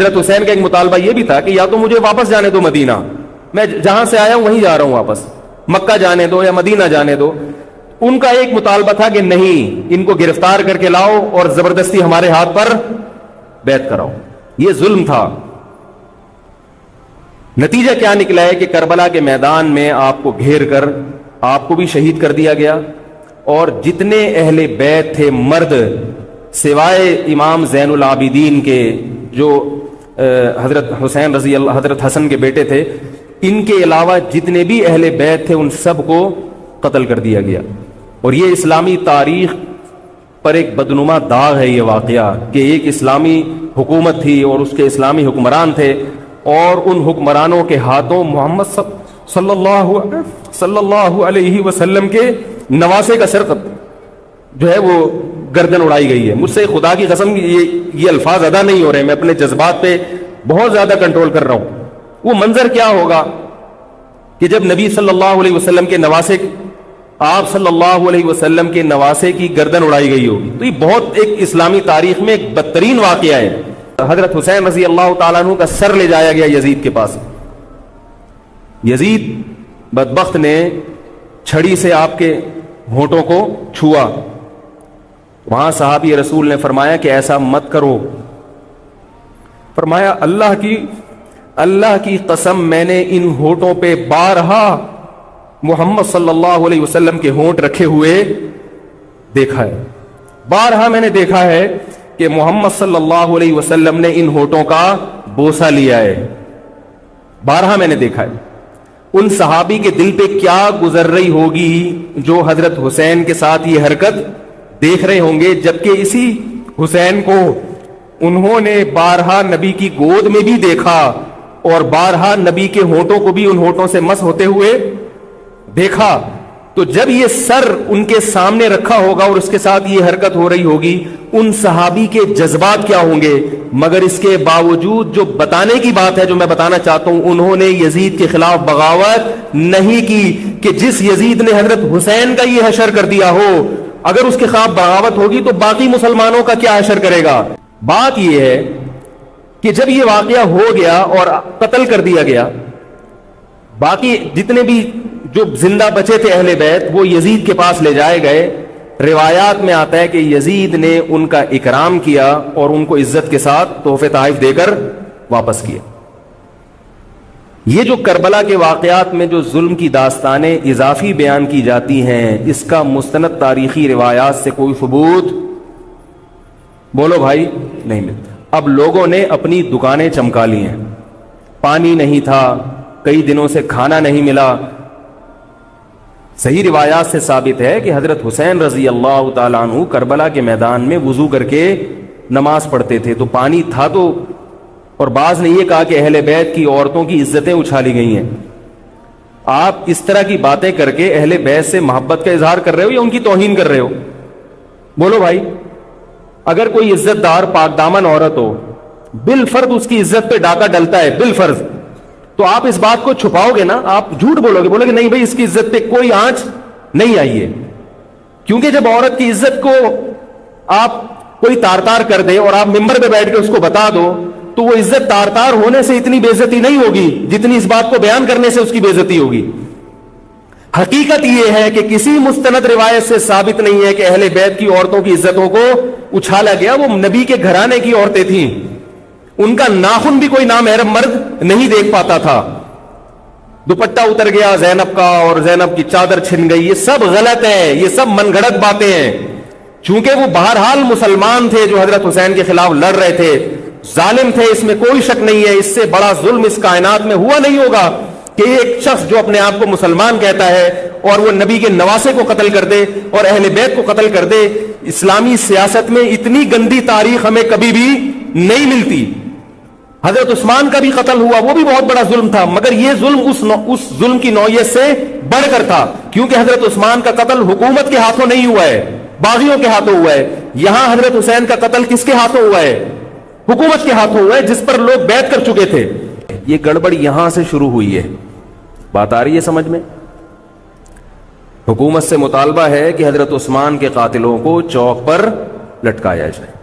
حضرت حسین کا ایک مطالبہ یہ بھی تھا کہ یا تو مجھے واپس جانے دو مدینہ، میں جہاں سے آیا ہوں وہیں جا رہا ہوں واپس، مکہ جانے دو یا مدینہ جانے دو۔ ان کا ایک مطالبہ تھا کہ نہیں، ان کو گرفتار کر کے لاؤ اور زبردستی ہمارے ہاتھ پر بیعت کراؤ۔ یہ ظلم تھا۔ نتیجہ کیا نکلا ہے کہ کربلا کے میدان میں آپ کو گھیر کر آپ کو بھی شہید کر دیا گیا، اور جتنے اہل بیت تھے مرد سوائے امام زین العابدین کے جو حضرت حسین رضی اللہ حضرت حسن کے بیٹے تھے، ان کے علاوہ جتنے بھی اہل بیت تھے ان سب کو قتل کر دیا گیا۔ اور یہ اسلامی تاریخ پر ایک بدنما داغ ہے یہ واقعہ کہ ایک اسلامی حکومت تھی اور اس کے اسلامی حکمران تھے، اور ان حکمرانوں کے ہاتھوں محمد صلی اللہ علیہ وسلم کے نواسے کا سر جو ہے وہ گردن اڑائی گئی ہے۔ مجھ سے خدا کی قسم یہ الفاظ ادا نہیں ہو رہے، میں اپنے جذبات پہ بہت زیادہ کنٹرول کر رہا ہوں۔ وہ منظر کیا ہوگا کہ جب نبی صلی اللہ علیہ وسلم کے نواسے، آپ صلی اللہ علیہ وسلم کے نواسے کی گردن اڑائی گئی ہوگی، تو یہ بہت ایک اسلامی تاریخ میں ایک بدترین واقعہ ہے۔ حضرت حسین رضی اللہ تعالیٰ عنہ کا سر لے جایا گیا یزید کے پاس۔ یزید بدبخت نے چھڑی سے آپ کے ہونٹوں کو چھوا، وہاں صحابی رسول نے فرمایا کہ ایسا مت کرو۔ فرمایا اللہ کی قسم میں نے ان ہونٹوں پہ بارہا محمد صلی اللہ علیہ وسلم کے ہونٹ رکھے ہوئے دیکھا ہے، بارہا میں نے دیکھا ہے کہ محمد صلی اللہ علیہ وسلم نے ان ہونٹوں کا بوسہ لیا ہے، بارہا میں نے دیکھا ہے۔ ان صحابی کے دل پہ کیا گزر رہی ہوگی جو حضرت حسین کے ساتھ یہ حرکت دیکھ رہے ہوں گے، جبکہ اسی حسین کو انہوں نے بارہا نبی کی گود میں بھی دیکھا اور بارہا نبی کے ہونٹوں کو بھی ان ہونٹوں سے مس ہوتے ہوئے دیکھا۔ تو جب یہ سر ان کے سامنے رکھا ہوگا اور اس کے ساتھ یہ حرکت ہو رہی ہوگی، ان صحابی کے جذبات کیا ہوں گے؟ مگر اس کے باوجود جو بتانے کی بات ہے، جو میں بتانا چاہتا ہوں، انہوں نے یزید کے خلاف بغاوت نہیں کی کہ جس یزید نے حضرت حسین کا یہ حشر کر دیا ہو، اگر اس کے خلاف بغاوت ہوگی تو باقی مسلمانوں کا کیا حشر کرے گا؟ بات یہ ہے کہ جب یہ واقعہ ہو گیا اور قتل کر دیا گیا، باقی جتنے بھی جو زندہ بچے تھے اہل بیت وہ یزید کے پاس لے جائے گئے۔ روایات میں آتا ہے کہ یزید نے ان کا اکرام کیا اور ان کو عزت کے ساتھ تحفے تحائف دے کر واپس کیا۔ یہ جو کربلا کے واقعات میں جو ظلم کی داستانیں اضافی بیان کی جاتی ہیں، اس کا مستند تاریخی روایات سے کوئی ثبوت بولو بھائی نہیں ملتا۔ اب لوگوں نے اپنی دکانیں چمکا لی ہیں، پانی نہیں تھا، کئی دنوں سے کھانا نہیں ملا۔ صحیح روایات سے ثابت ہے کہ حضرت حسین رضی اللہ تعالیٰ عنہ کربلا کے میدان میں وضو کر کے نماز پڑھتے تھے، تو پانی تھا تو، اور بعض نے یہ کہا کہ اہل بیت کی عورتوں کی عزتیں اچھالی گئی ہیں۔ آپ اس طرح کی باتیں کر کے اہل بیت سے محبت کا اظہار کر رہے ہو یا ان کی توہین کر رہے ہو؟ بولو بھائی۔ اگر کوئی عزت دار پاک دامن عورت ہو، بالفرض اس کی عزت پہ ڈاکہ ڈلتا ہے، بالفرض، تو آپ اس بات کو چھپاؤ گے نا، آپ جھوٹ بولو گے، بولو گے نہیں بھائی اس کی عزت پہ کوئی آنچ نہیں آئی ہے۔ کیونکہ جب عورت کی عزت کو آپ کوئی تار تار کر دے اور آپ ممبر پہ بیٹھ کے اس کو بتا دو، تو وہ عزت تار تار ہونے سے اتنی بے عزتی نہیں ہوگی جتنی اس بات کو بیان کرنے سے اس کی بے عزتی ہوگی۔ حقیقت یہ ہے کہ کسی مستند روایت سے ثابت نہیں ہے کہ اہل بیت کی عورتوں کی عزتوں کو اچھالا گیا۔ وہ نبی کے گھرانے کی عورتیں تھیں، ان کا ناخن بھی کوئی نامحرم مرد نہیں دیکھ پاتا تھا۔ دوپٹہ اتر گیا زینب کا اور زینب کی چادر چھن گئی، یہ سب غلط ہے، یہ سب من گھڑت باتیں ہیں۔ چونکہ وہ بہرحال مسلمان تھے جو حضرت حسین کے خلاف لڑ رہے تھے، ظالم تھے، اس میں کوئی شک نہیں ہے۔ اس سے بڑا ظلم اس کائنات میں ہوا نہیں ہوگا کہ ایک شخص جو اپنے آپ کو مسلمان کہتا ہے اور وہ نبی کے نواسے کو قتل کر دے اور اہل بیت کو قتل کر دے۔ اسلامی سیاست میں اتنی گندی تاریخ ہمیں کبھی بھی نہیں ملتی۔ حضرت عثمان کا بھی قتل ہوا، وہ بھی بہت بڑا ظلم تھا، مگر یہ ظلم اس ظلم کی نوعیت سے بڑھ کر تھا، کیونکہ حضرت عثمان کا قتل حکومت کے ہاتھوں نہیں ہوا ہے، باغیوں کے ہاتھوں ہوا ہے۔ یہاں حضرت حسین کا قتل کس کے ہاتھوں ہوا ہے؟ حکومت کے ہاتھوں ہوا ہے، جس پر لوگ بیعت کر چکے تھے۔ یہ گڑبڑ یہاں سے شروع ہوئی ہے۔ بات آ رہی ہے سمجھ میں؟ حکومت سے مطالبہ ہے کہ حضرت عثمان کے قاتلوں کو چوک پر لٹکایا جائے۔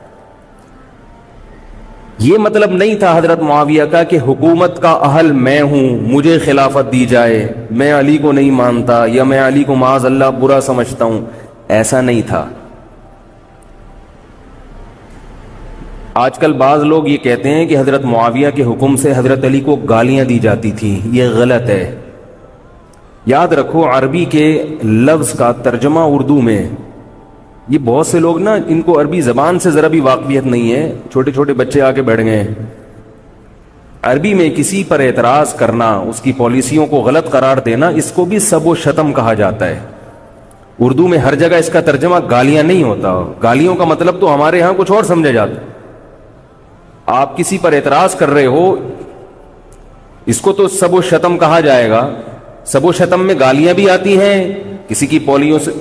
یہ مطلب نہیں تھا حضرت معاویہ کا کہ حکومت کا اہل میں ہوں، مجھے خلافت دی جائے، میں علی کو نہیں مانتا یا میں علی کو معاذ اللہ برا سمجھتا ہوں، ایسا نہیں تھا۔ آج کل بعض لوگ یہ کہتے ہیں کہ حضرت معاویہ کے حکم سے حضرت علی کو گالیاں دی جاتی تھیں، یہ غلط ہے۔ یاد رکھو عربی کے لفظ کا ترجمہ اردو میں، یہ بہت سے لوگ نا ان کو عربی زبان سے ذرا بھی واقفیت نہیں ہے، چھوٹے چھوٹے بچے آ کے بیٹھ گئے ہیں۔ عربی میں کسی پر اعتراض کرنا، اس کی پالیسیوں کو غلط قرار دینا، اس کو بھی سب و شتم کہا جاتا ہے۔ اردو میں ہر جگہ اس کا ترجمہ گالیاں نہیں ہوتا، گالیوں کا مطلب تو ہمارے ہاں کچھ اور سمجھا جاتا ہے۔ آپ کسی پر اعتراض کر رہے ہو، اس کو تو سب و شتم کہا جائے گا۔ سب و شتم میں گالیاں بھی آتی ہیں، کسی کی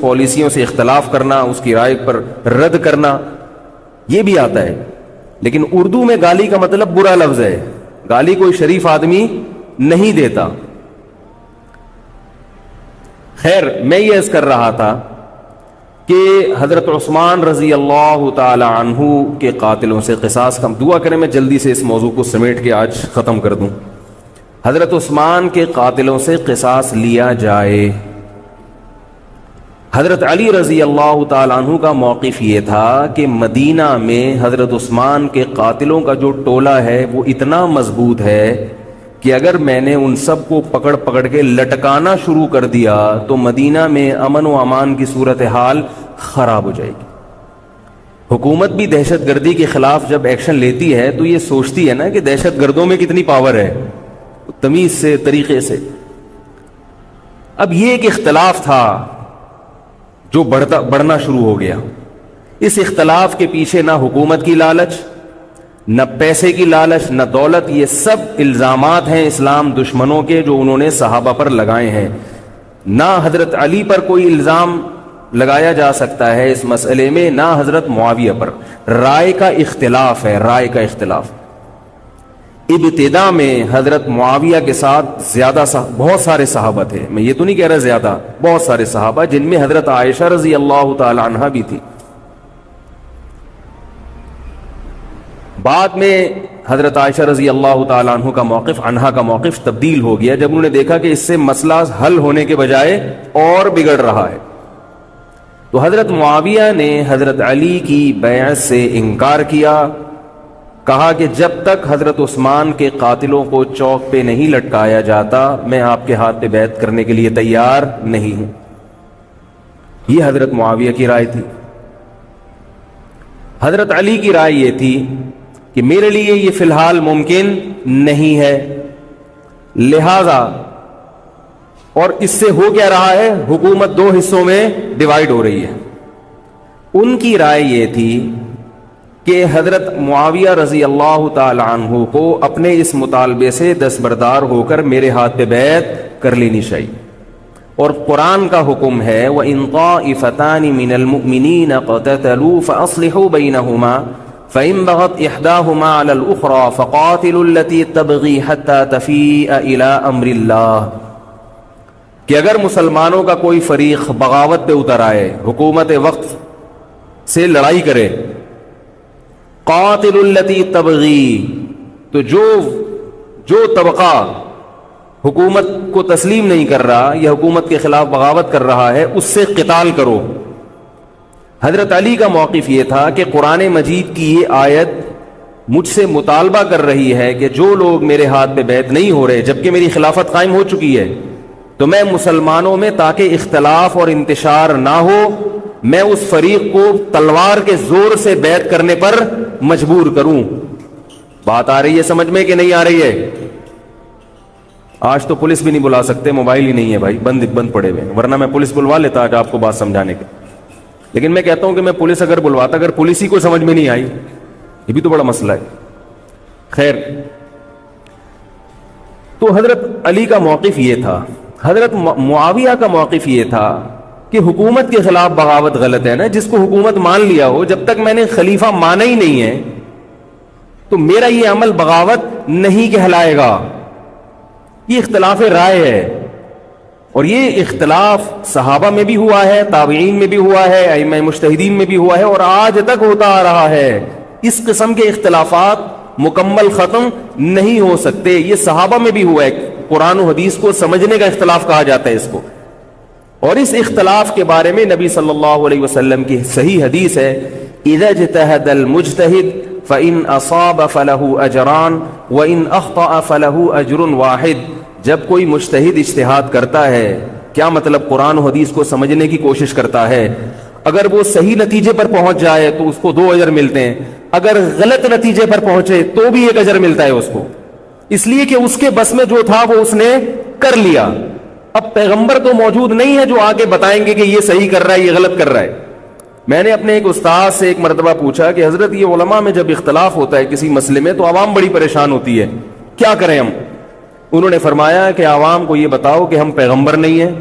پالیسیوں سے اختلاف کرنا، اس کی رائے پر رد کرنا، یہ بھی آتا ہے۔ لیکن اردو میں گالی کا مطلب برا لفظ ہے، گالی کوئی شریف آدمی نہیں دیتا۔ خیر، میں یہ عرض کر رہا تھا کہ حضرت عثمان رضی اللہ تعالی عنہ کے قاتلوں سے قصاص کا دعا کریں، میں جلدی سے اس موضوع کو سمیٹ کے آج ختم کر دوں۔ حضرت عثمان کے قاتلوں سے قصاص لیا جائے۔ حضرت علی رضی اللہ تعالیٰ عنہ کا موقف یہ تھا کہ مدینہ میں حضرت عثمان کے قاتلوں کا جو ٹولہ ہے وہ اتنا مضبوط ہے کہ اگر میں نے ان سب کو پکڑ پکڑ کے لٹکانا شروع کر دیا تو مدینہ میں امن و امان کی صورتحال خراب ہو جائے گی۔ حکومت بھی دہشت گردی کے خلاف جب ایکشن لیتی ہے تو یہ سوچتی ہے نا کہ دہشت گردوں میں کتنی پاور ہے، تمیز سے، طریقے سے۔ اب یہ ایک اختلاف تھا جو بڑھنا شروع ہو گیا۔ اس اختلاف کے پیچھے نہ حکومت کی لالچ، نہ پیسے کی لالچ، نہ دولت، یہ سب الزامات ہیں اسلام دشمنوں کے جو انہوں نے صحابہ پر لگائے ہیں۔ نہ حضرت علی پر کوئی الزام لگایا جا سکتا ہے اس مسئلے میں، نہ حضرت معاویہ پر۔ رائے کا اختلاف ہے، رائے کا اختلاف۔ ابتدا میں حضرت معاویہ کے ساتھ بہت سارے صحابہ تھے، میں یہ تو نہیں کہہ رہا زیادہ، بہت سارے صحابہ، جن میں حضرت عائشہ رضی اللہ تعالی عنہا بھی تھی۔ بعد میں حضرت عائشہ رضی اللہ تعالی عنہا کا موقف تبدیل ہو گیا جب انہوں نے دیکھا کہ اس سے مسئلہ حل ہونے کے بجائے اور بگڑ رہا ہے۔ تو حضرت معاویہ نے حضرت علی کی بیعت سے انکار کیا، کہا کہ جب تک حضرت عثمان کے قاتلوں کو چوک پہ نہیں لٹکایا جاتا میں آپ کے ہاتھ پہ بیعت کرنے کے لیے تیار نہیں ہوں۔ یہ حضرت معاویہ کی رائے تھی۔ حضرت علی کی رائے یہ تھی کہ میرے لیے یہ فی الحال ممکن نہیں ہے، لہذا، اور اس سے ہو کیا رہا ہے، حکومت دو حصوں میں ڈیوائیڈ ہو رہی ہے۔ ان کی رائے یہ تھی کہ حضرت معاویہ رضی اللہ تعالی عنہ کو اپنے اس مطالبے سے دستبردار ہو کر میرے ہاتھ پہ بیعت کر لینی چاہیے، اور قرآن کا حکم ہے وَإِن طَائِفَتَانِ مِنَ الْمُؤْمِنِينَ اقْتَتَلُوا فَأَصْلِحُوا بَيْنَهُمَا فَإِن بَغَتْ إِحْدَاهُمَا عَلَى الْأُخْرَى فَقَاتِلُوا الَّتِي تَبْغِي حَتَّى تَفِيءَ إِلَى أَمْرِ اللَّهِ، کہ اگر مسلمانوں کا کوئی فریق بغاوت پہ اتر آئے، حکومت وقت سے لڑائی کرے، قاتل التی تبغی، تو جو طبقہ حکومت کو تسلیم نہیں کر رہا یا حکومت کے خلاف بغاوت کر رہا ہے اس سے قتال کرو۔ حضرت علی کا موقف یہ تھا کہ قرآن مجید کی یہ آیت مجھ سے مطالبہ کر رہی ہے کہ جو لوگ میرے ہاتھ پہ بیعت نہیں ہو رہے جبکہ میری خلافت قائم ہو چکی ہے، تو میں مسلمانوں میں تاکہ اختلاف اور انتشار نہ ہو، میں اس فریق کو تلوار کے زور سے بیعت کرنے پر مجبور کروں۔ بات آ رہی ہے سمجھ میں کہ نہیں آ رہی ہے؟ آج تو پولیس بھی نہیں بلا سکتے، موبائل ہی نہیں ہے بھائی، بند پڑے ہوئے، ورنہ میں پولیس بلوا لیتا آج آپ کو بات سمجھانے کے۔ لیکن میں کہتا ہوں کہ میں پولیس اگر بلواتا، اگر پولیس ہی کو سمجھ میں نہیں آئی، یہ بھی تو بڑا مسئلہ ہے۔ خیر، تو حضرت علی کا موقف یہ تھا۔ حضرت معاویہ کا موقف یہ تھا کہ حکومت کے خلاف بغاوت غلط ہے نا، جس کو حکومت مان لیا ہو، جب تک میں نے خلیفہ مانا ہی نہیں ہے تو میرا یہ عمل بغاوت نہیں کہلائے گا۔ یہ اختلاف رائے ہے، اور یہ اختلاف صحابہ میں بھی ہوا ہے، تابعین میں بھی ہوا ہے، ائمہ مجتہدین میں بھی ہوا ہے، اور آج تک ہوتا آ رہا ہے۔ اس قسم کے اختلافات مکمل ختم نہیں ہو سکتے. یہ صحابہ میں بھی ہوا ہے. قرآن و حدیث کو سمجھنے کا اختلاف کہا جاتا ہے اس کو. اور اس اختلاف کے بارے میں نبی صلی اللہ علیہ وسلم کی صحیح حدیث ہے, اذا اجتہد المجتہد فإن اصاب فله اجران وإن اخطأ فله اجر واحد. جب کوئی مجتہد اجتہاد کرتا ہے, کیا مطلب قرآن و حدیث کو سمجھنے کی کوشش کرتا ہے, اگر وہ صحیح نتیجے پر پہنچ جائے تو اس کو 2 اجر ملتے ہیں, اگر غلط نتیجے پر پہنچے تو بھی 1 اجر ملتا ہے اس کو, اس لیے کہ اس کے بس میں جو تھا وہ اس نے کر لیا. اب پیغمبر تو موجود نہیں ہے جو آگے بتائیں گے کہ یہ صحیح کر رہا ہے, یہ غلط کر رہا ہے. میں نے اپنے ایک استاد سے ایک مرتبہ پوچھا کہ حضرت یہ علماء میں جب اختلاف ہوتا ہے کسی مسئلے میں تو عوام بڑی پریشان ہوتی ہے, کیا کریں ہم؟ انہوں نے فرمایا کہ عوام کو یہ بتاؤ کہ ہم پیغمبر نہیں ہیں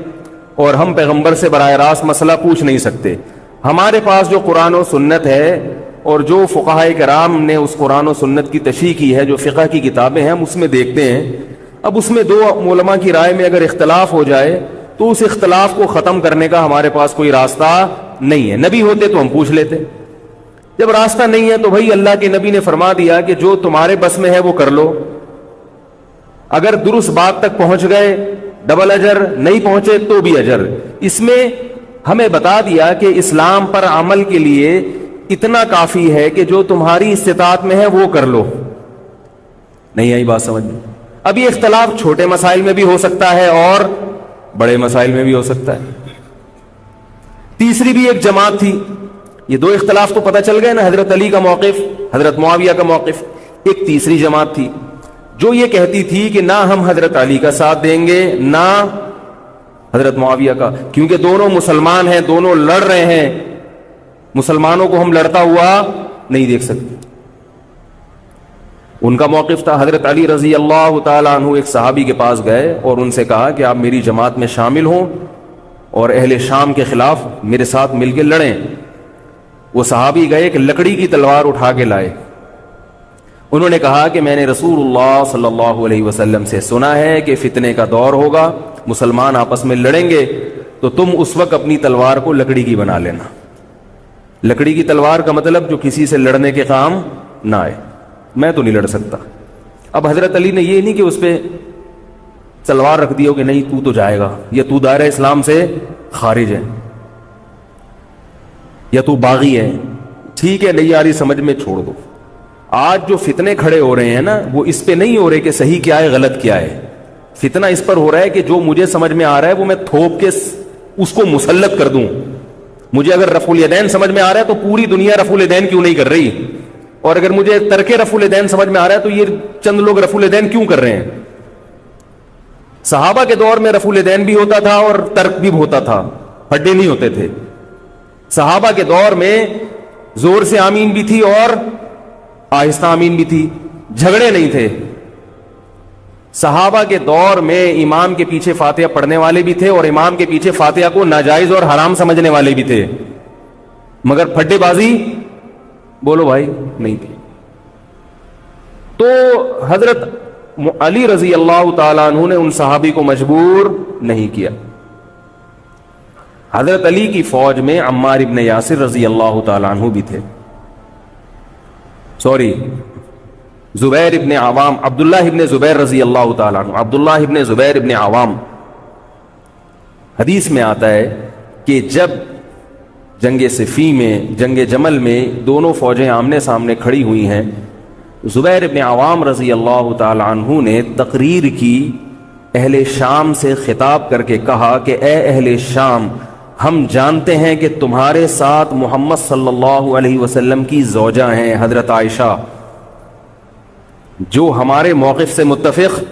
اور ہم پیغمبر سے براہ راست مسئلہ پوچھ نہیں سکتے. ہمارے پاس جو قرآن و سنت ہے اور جو فقہائے کرام نے اس قرآن و سنت کی تشریح کی ہے, جو فقہ کی کتابیں ہیں, ہم اس میں دیکھتے ہیں. اب اس میں 2 علماء کی رائے میں اگر اختلاف ہو جائے تو اس اختلاف کو ختم کرنے کا ہمارے پاس کوئی راستہ نہیں ہے. نبی ہوتے تو ہم پوچھ لیتے, جب راستہ نہیں ہے تو بھائی اللہ کے نبی نے فرما دیا کہ جو تمہارے بس میں ہے وہ کر لو. اگر درست بات تک پہنچ گئے ڈبل اجر, نہیں پہنچے تو بھی اجر. اس میں ہمیں بتا دیا کہ اسلام پر عمل کے لیے اتنا کافی ہے کہ جو تمہاری استطاعت میں ہے وہ کر لو. نہیں آئی بات سمجھ میں؟ اب یہ اختلاف چھوٹے مسائل میں بھی ہو سکتا ہے اور بڑے مسائل میں بھی ہو سکتا ہے. تیسری بھی ایک جماعت تھی. یہ 2 اختلاف تو پتہ چل گئے نا, حضرت علی کا موقف, حضرت معاویہ کا موقف. ایک تیسری جماعت تھی جو یہ کہتی تھی کہ نہ ہم حضرت علی کا ساتھ دیں گے نہ حضرت معاویہ کا, کیونکہ دونوں مسلمان ہیں, دونوں لڑ رہے ہیں, مسلمانوں کو ہم لڑتا ہوا نہیں دیکھ سکتے. ان کا موقف تھا حضرت علی رضی اللہ تعالیٰ عنہ ایک صحابی کے پاس گئے اور ان سے کہا کہ آپ میری جماعت میں شامل ہوں اور اہل شام کے خلاف میرے ساتھ مل کے لڑیں. وہ صحابی گئے ایک لکڑی کی تلوار اٹھا کے لائے. انہوں نے کہا کہ میں نے رسول اللہ صلی اللہ علیہ وسلم سے سنا ہے کہ فتنے کا دور ہوگا, مسلمان آپس میں لڑیں گے, تو تم اس وقت اپنی تلوار کو لکڑی کی بنا لینا. لکڑی کی تلوار کا مطلب جو کسی سے لڑنے کے کام نہ آئے. میں تو نہیں لڑ سکتا. اب حضرت علی نے یہ نہیں کہ اس پہ تلوار رکھ دی ہو کہ نہیں تو جائے گا, یا تو دائرہ اسلام سے خارج ہے, یا تو باغی ہے, ٹھیک ہے نہیں آ رہی سمجھ میں چھوڑ دو. آج جو فتنے کھڑے ہو رہے ہیں نا, وہ اس پہ نہیں ہو رہے کہ صحیح کیا ہے غلط کیا ہے. فتنہ اس پر ہو رہا ہے کہ جو مجھے سمجھ میں آ رہا ہے وہ میں تھوپ کے اس کو مسلط کر دوں. مجھے اگر رفع الیدین سمجھ میں آ رہا ہے تو پوری دنیا رفع الیدین کیوں نہیں کر رہی, اور اگر مجھے ترک رفع الیدین سمجھ میں آ رہا ہے تو یہ چند لوگ رفع الیدین کیوں کر رہے ہیں. صحابہ کے دور میں رفع الیدین بھی ہوتا تھا اور ترک بھی ہوتا تھا, پھڈے نہیں ہوتے تھے. صحابہ کے دور میں زور سے آمین بھی تھی اور آہستہ آمین بھی تھی, جھگڑے نہیں تھے. صحابہ کے دور میں امام کے پیچھے فاتحہ پڑھنے والے بھی تھے اور امام کے پیچھے فاتحہ کو ناجائز اور حرام سمجھنے والے بھی تھے, مگر پھڈے بازی بولو بھائی نہیں تھی. تو حضرت علی رضی اللہ تعالیٰ عنہ نے ان صحابی کو مجبور نہیں کیا. حضرت علی کی فوج میں عمار ابن یاسر رضی اللہ تعالیٰ عنہ بھی تھے, زبیر ابن عوام, عبداللہ ابن زبیر رضی اللہ تعالیٰ عنہ, عبداللہ ابن زبیر ابن عوام. حدیث میں آتا ہے کہ جب جنگ صفین میں, جنگ جمل میں دونوں فوجیں آمنے سامنے کھڑی ہوئی ہیں, زبیر ابن عوام رضی اللہ تعالیٰ عنہ نے تقریر کی, اہل شام سے خطاب کر کے کہا کہ اے اہل شام, ہم جانتے ہیں کہ تمہارے ساتھ محمد صلی اللہ علیہ وسلم کی زوجہ ہیں حضرت عائشہ, جو ہمارے موقف سے متفق,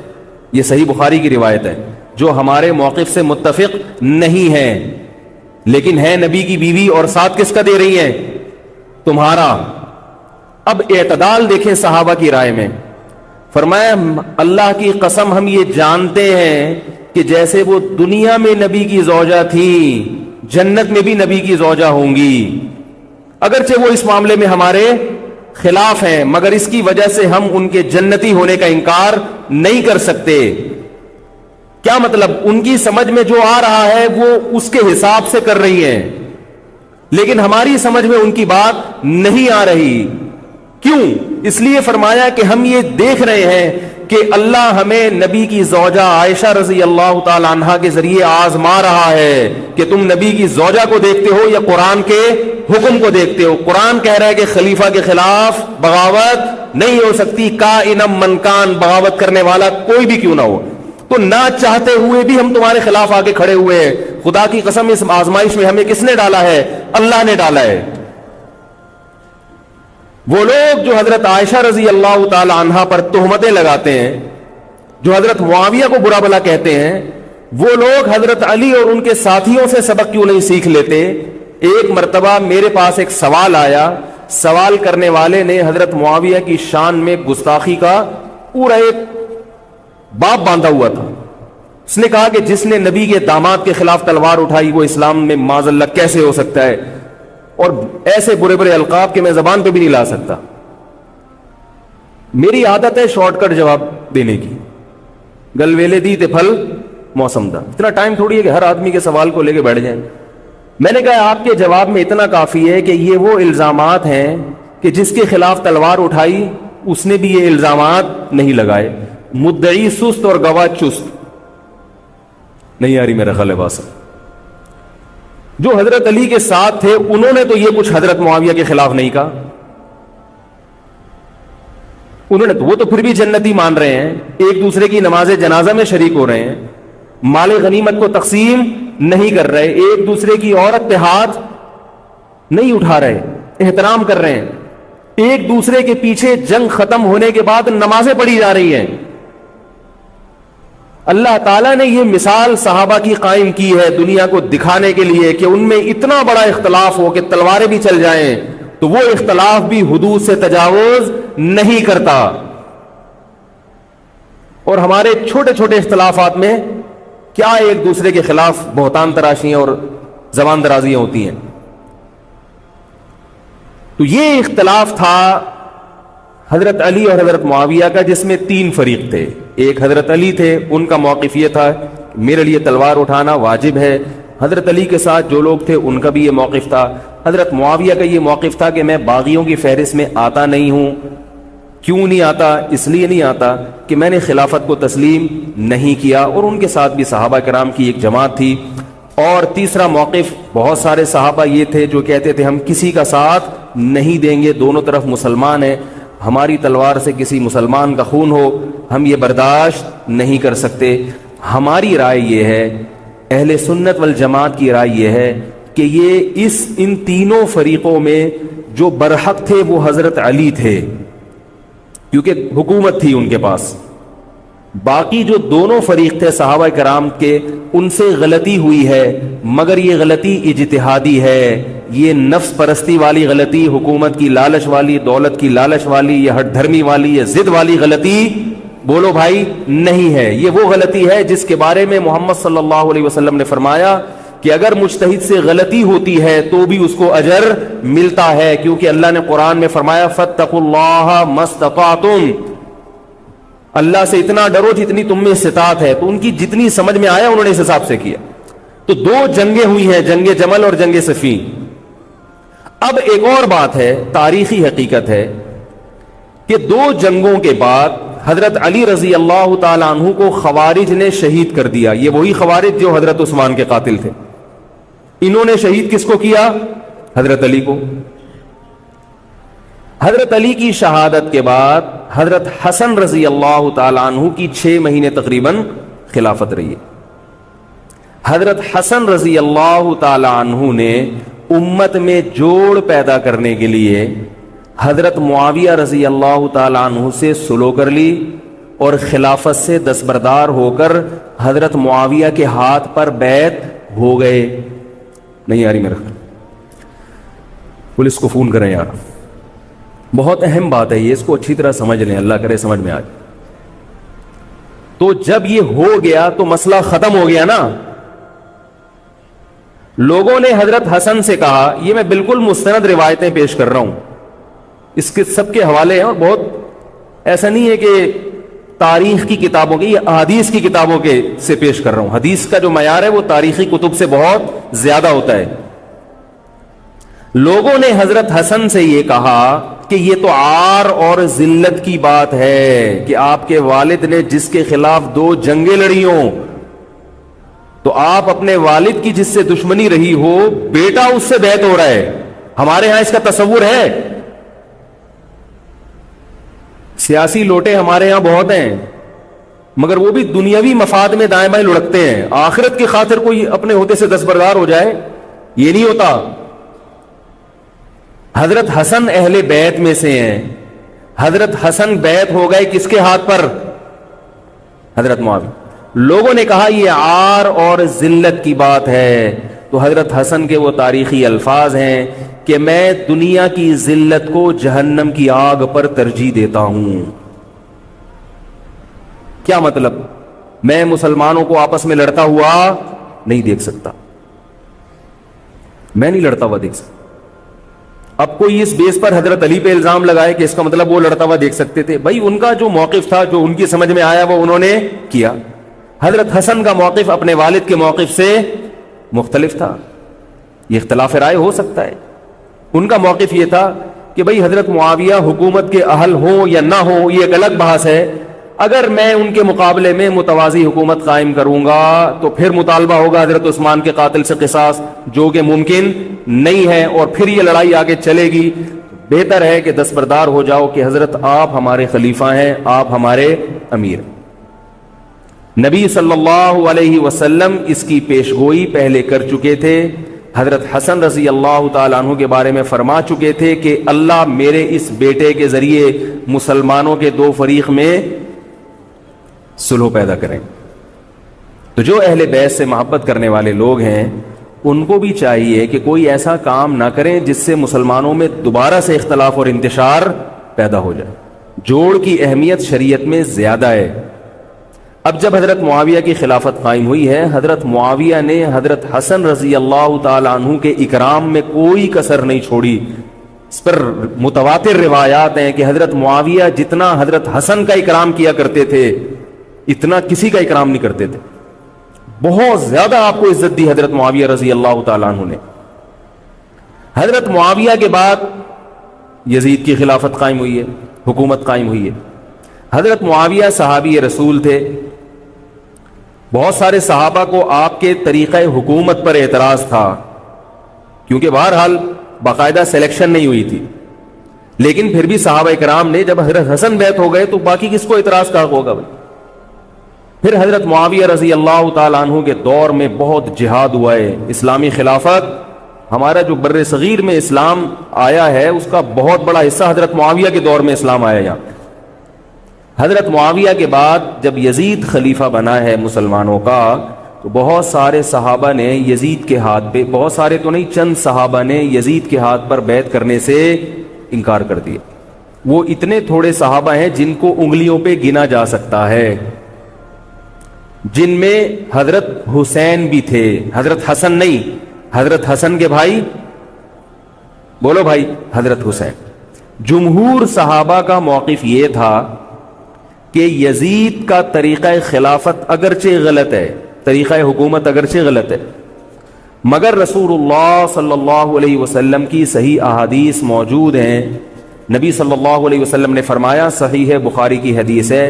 یہ صحیح بخاری کی روایت ہے, جو ہمارے موقف سے متفق نہیں ہے, لیکن ہے نبی کی بیوی, اور ساتھ کس کا دے رہی ہیں؟ تمہارا. اب اعتدال دیکھیں صحابہ کی رائے میں. فرمایا اللہ کی قسم ہم یہ جانتے ہیں کہ جیسے وہ دنیا میں نبی کی زوجہ تھی, جنت میں بھی نبی کی زوجہ ہوں گی, اگرچہ وہ اس معاملے میں ہمارے خلاف ہیں, مگر اس کی وجہ سے ہم ان کے جنتی ہونے کا انکار نہیں کر سکتے. کیا مطلب؟ ان کی سمجھ میں جو آ رہا ہے وہ اس کے حساب سے کر رہی ہیں, لیکن ہماری سمجھ میں ان کی بات نہیں آ رہی. کیوں؟ اس لیے فرمایا کہ ہم یہ دیکھ رہے ہیں کہ اللہ ہمیں نبی کی زوجہ عائشہ رضی اللہ تعالی عنہا کے ذریعے آزما رہا ہے کہ تم نبی کی زوجہ کو دیکھتے ہو یا قرآن کے حکم کو دیکھتے ہو. قرآن کہہ رہا ہے کہ خلیفہ کے خلاف بغاوت نہیں ہو سکتی، کائنم من کان، بغاوت کرنے والا کوئی بھی کیوں نہ ہو. تو نہ چاہتے ہوئے بھی ہم تمہارے خلاف آگے کھڑے ہوئے ہیں. خدا کی قسم اس آزمائش میں ہمیں کس نے ڈالا ہے؟ اللہ نے ڈالا ہے. وہ لوگ جو حضرت عائشہ رضی اللہ تعالی عنہا پر تہمتیں لگاتے ہیں، جو حضرت معاویہ کو برا بھلا کہتے ہیں، وہ لوگ حضرت علی اور ان کے ساتھیوں سے سبق کیوں نہیں سیکھ لیتے؟ ایک مرتبہ میرے پاس ایک سوال آیا، سوال کرنے والے نے حضرت معاویہ کی شان میں گستاخی کا پورا ایک باب باندھا ہوا تھا. اس نے کہا کہ جس نے نبی کے داماد کے خلاف تلوار اٹھائی وہ اسلام میں معاذ اللہ کیسے ہو سکتا ہے، اور ایسے برے برے القاب کہ میں زبان پہ بھی نہیں لا سکتا. میری عادت ہے شارٹ کٹ جواب دینے کی، گل ویلے دی تے پھل موسم دا. اتنا ٹائم تھوڑی ہے کہ ہر آدمی کے سوال کو لے کے بیٹھ جائیں. میں نے کہا آپ کے جواب میں اتنا کافی ہے کہ یہ وہ الزامات ہیں کہ جس کے خلاف تلوار اٹھائی اس نے بھی یہ الزامات نہیں لگائے. مدعی سست اور گواہ چست. نہیں آ رہی میرا خیال ہے بات. جو حضرت علی کے ساتھ تھے انہوں نے تو یہ کچھ حضرت معاویہ کے خلاف نہیں کہا. انہوں نے تو وہ تو پھر بھی جنتی مان رہے ہیں، ایک دوسرے کی نماز جنازہ میں شریک ہو رہے ہیں، مال غنیمت کو تقسیم نہیں کر رہے، ایک دوسرے کی عورت پہ ہاتھ نہیں اٹھا رہے، احترام کر رہے ہیں، ایک دوسرے کے پیچھے جنگ ختم ہونے کے بعد نمازیں پڑھی جا رہی ہیں. اللہ تعالیٰ نے یہ مثال صحابہ کی قائم کی ہے دنیا کو دکھانے کے لیے کہ ان میں اتنا بڑا اختلاف ہو کہ تلواریں بھی چل جائیں تو وہ اختلاف بھی حدود سے تجاوز نہیں کرتا. اور ہمارے چھوٹے چھوٹے اختلافات میں کیا ایک دوسرے کے خلاف بہتان تراشیاں اور زبان درازیاں ہوتی ہیں. تو یہ اختلاف تھا حضرت علی اور حضرت معاویہ کا، جس میں تین فریق تھے. ایک حضرت علی تھے، ان کا موقف یہ تھا میرے لیے تلوار اٹھانا واجب ہے. حضرت علی کے ساتھ جو لوگ تھے ان کا بھی یہ موقف تھا. حضرت معاویہ کا یہ موقف تھا کہ میں باغیوں کی فہرست میں آتا نہیں ہوں. کیوں نہیں آتا؟ اس لیے نہیں آتا کہ میں نے خلافت کو تسلیم نہیں کیا، اور ان کے ساتھ بھی صحابہ کرام کی ایک جماعت تھی. اور تیسرا موقف بہت سارے صحابہ یہ تھے جو کہتے تھے ہم کسی کا ساتھ نہیں دیں گے، دونوں طرف مسلمان ہیں، ہماری تلوار سے کسی مسلمان کا خون ہو ہم یہ برداشت نہیں کر سکتے. ہماری رائے یہ ہے، اہل سنت والجماعت کی رائے یہ ہے کہ یہ ان تینوں فریقوں میں جو برحق تھے وہ حضرت علی تھے، کیونکہ حکومت تھی ان کے پاس. باقی جو دونوں فریق تھے صحابہ کرام کے ان سے غلطی ہوئی ہے، مگر یہ غلطی اجتہادی ہے، یہ نفس پرستی والی غلطی، حکومت کی لالچ والی، دولت کی لالچ والی، یہ ہٹ دھرمی والی، یہ ضد والی غلطی بولو بھائی نہیں ہے. یہ وہ غلطی ہے جس کے بارے میں محمد صلی اللہ علیہ وسلم نے فرمایا کہ اگر مجتہد سے غلطی ہوتی ہے تو بھی اس کو اجر ملتا ہے، کیونکہ اللہ نے قرآن میں فرمایا فاتقوا اللہ ما استطعتم، اللہ سے اتنا ڈرو جتنی تم میں استطاعت ہے. تو ان کی جتنی سمجھ میں آیا انہوں نے اس حساب سے کیا. تو دو جنگیں ہوئی ہیں، جنگ جمل اور جنگ صفین. اب ایک اور بات ہے، تاریخی حقیقت ہے کہ دو جنگوں کے بعد حضرت علی رضی اللہ تعالی عنہ کو خوارج نے شہید کر دیا. یہ وہی خوارج جو حضرت عثمان کے قاتل تھے. انہوں نے شہید کس کو کیا؟ حضرت علی کو. حضرت علی کی شہادت کے بعد حضرت حسن رضی اللہ تعالی عنہ کی 6 مہینے تقریباً خلافت رہی. حضرت حسن رضی اللہ تعالی عنہ نے امت میں جوڑ پیدا کرنے کے لیے حضرت معاویہ رضی اللہ تعالی عنہ سے سلو کر لی اور خلافت سے دستبردار ہو کر حضرت معاویہ کے ہاتھ پر بیعت ہو گئے. نہیں آ رہی میرا خیال؟ پولیس کو فون کریں یار، بہت اہم بات ہے یہ، اس کو اچھی طرح سمجھ لیں، اللہ کرے سمجھ میں آ جائے. تو جب یہ ہو گیا تو مسئلہ ختم ہو گیا نا. لوگوں نے حضرت حسن سے کہا، یہ میں بالکل مستند روایتیں پیش کر رہا ہوں، اس کے سب کے حوالے ہیں، اور بہت ایسا نہیں ہے کہ تاریخ کی کتابوں کے، یہ احادیث کی کتابوں کے سے پیش کر رہا ہوں. حدیث کا جو معیار ہے وہ تاریخی کتب سے بہت زیادہ ہوتا ہے. لوگوں نے حضرت حسن سے یہ کہا کہ یہ تو عار اور ذلت کی بات ہے کہ آپ کے والد نے جس کے خلاف 2 جنگیں لڑی ہوں، تو آپ اپنے والد کی جس سے دشمنی رہی ہو، بیٹا اس سے بیعت ہو رہا ہے. ہمارے ہاں اس کا تصور ہے. سیاسی لوٹے ہمارے ہاں بہت ہیں، مگر وہ بھی دنیاوی مفاد میں دائیں بائیں لڑکتے ہیں. آخرت کی خاطر کوئی اپنے ہوتے سے دستبردار ہو جائے، یہ نہیں ہوتا. حضرت حسن اہل بیت میں سے ہیں. حضرت حسن بیعت ہو گئے کس کے ہاتھ پر؟ حضرت معاویہ. لوگوں نے کہا یہ عار اور ذلت کی بات ہے، تو حضرت حسن کے وہ تاریخی الفاظ ہیں کہ میں دنیا کی ذلت کو جہنم کی آگ پر ترجیح دیتا ہوں. کیا مطلب؟ میں مسلمانوں کو آپس میں لڑتا ہوا نہیں دیکھ سکتا، میں نہیں لڑتا ہوا دیکھ سکتا. اب کوئی اس بیس پر حضرت علی پہ الزام لگائے کہ اس کا مطلب وہ لڑتا ہوا دیکھ سکتے تھے. بھائی ان کا جو موقف تھا، جو ان کی سمجھ میں آیا، وہ انہوں نے کیا. حضرت حسن کا موقف اپنے والد کے موقف سے مختلف تھا. یہ اختلاف رائے ہو سکتا ہے. ان کا موقف یہ تھا کہ بھئی حضرت معاویہ حکومت کے اہل ہوں یا نہ ہوں، یہ ایک الگ بحث ہے. اگر میں ان کے مقابلے میں متوازی حکومت قائم کروں گا تو پھر مطالبہ ہوگا حضرت عثمان کے قاتل سے قصاص، جو کہ ممکن نہیں ہے، اور پھر یہ لڑائی آگے چلے گی. بہتر ہے کہ دستبردار ہو جاؤ کہ حضرت آپ ہمارے خلیفہ ہیں، آپ ہمارے امیر. نبی صلی اللہ علیہ وسلم اس کی پیشگوئی پہلے کر چکے تھے. حضرت حسن رضی اللہ تعالیٰ عنہ کے بارے میں فرما چکے تھے کہ اللہ میرے اس بیٹے کے ذریعے مسلمانوں کے 2 فریق میں صلح پیدا کریں. تو جو اہل بیت سے محبت کرنے والے لوگ ہیں، ان کو بھی چاہیے کہ کوئی ایسا کام نہ کریں جس سے مسلمانوں میں دوبارہ سے اختلاف اور انتشار پیدا ہو جائے. جوڑ کی اہمیت شریعت میں زیادہ ہے. اب جب حضرت معاویہ کی خلافت قائم ہوئی ہے، حضرت معاویہ نے حضرت حسن رضی اللہ تعالیٰ عنہ کے اکرام میں کوئی کسر نہیں چھوڑی. اس پر متواتر روایات ہیں کہ حضرت معاویہ جتنا حضرت حسن کا اکرام کیا کرتے تھے، اتنا کسی کا اکرام نہیں کرتے تھے. بہت زیادہ آپ کو عزت دی حضرت معاویہ رضی اللہ تعالیٰ عنہ نے. حضرت معاویہ کے بعد یزید کی خلافت قائم ہوئی ہے، حکومت قائم ہوئی ہے. حضرت معاویہ صحابی رسول تھے. بہت سارے صحابہ کو آپ کے طریقہ حکومت پر اعتراض تھا، کیونکہ بہرحال باقاعدہ سلیکشن نہیں ہوئی تھی. لیکن پھر بھی صحابہ کرام نے جب حضرت حسن بیعت ہو گئے تو باقی کس کو اعتراض کا ہوگا بھائی. پھر حضرت معاویہ رضی اللہ تعالیٰ عنہ کے دور میں بہت جہاد ہوا ہے. اسلامی خلافت، ہمارا جو بر صغیر میں اسلام آیا ہے، اس کا بہت بڑا حصہ حضرت معاویہ کے دور میں اسلام آیا یہاں. حضرت معاویہ کے بعد جب یزید خلیفہ بنا ہے مسلمانوں کا، تو بہت سارے صحابہ نے یزید کے ہاتھ پہ، بہت سارے تو نہیں، چند صحابہ نے یزید کے ہاتھ پر بیعت کرنے سے انکار کر دیا. وہ اتنے تھوڑے صحابہ ہیں جن کو انگلیوں پہ گنا جا سکتا ہے، جن میں حضرت حسین بھی تھے. حضرت حسن نہیں، حضرت حسن کے بھائی، بولو بھائی، حضرت حسین. جمہور صحابہ کا موقف یہ تھا کہ یزید کا طریقہ خلافت اگرچہ غلط ہے، طریقہ حکومت اگرچہ غلط ہے، مگر رسول اللہ صلی اللہ علیہ وسلم کی صحیح احادیث موجود ہیں. نبی صلی اللہ علیہ وسلم نے فرمایا، صحیح بخاری کی حدیث ہے،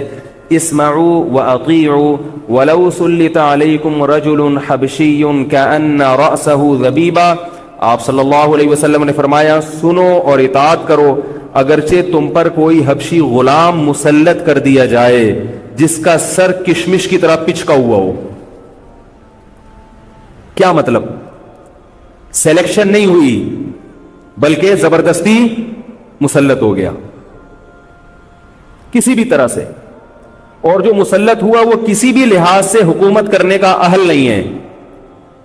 اسمعوا واطیعوا ولو سلط علیکم رجل حبشی کأن رأسه ذبیبا. آپ صلی اللہ علیہ وسلم نے فرمایا، سنو اور اطاعت کرو، اگرچہ تم پر کوئی حبشی غلام مسلط کر دیا جائے جس کا سر کشمش کی طرح پچکا ہوا ہو. کیا مطلب؟ سلیکشن نہیں ہوئی بلکہ زبردستی مسلط ہو گیا کسی بھی طرح سے. اور جو مسلط ہوا وہ کسی بھی لحاظ سے حکومت کرنے کا اہل نہیں ہے،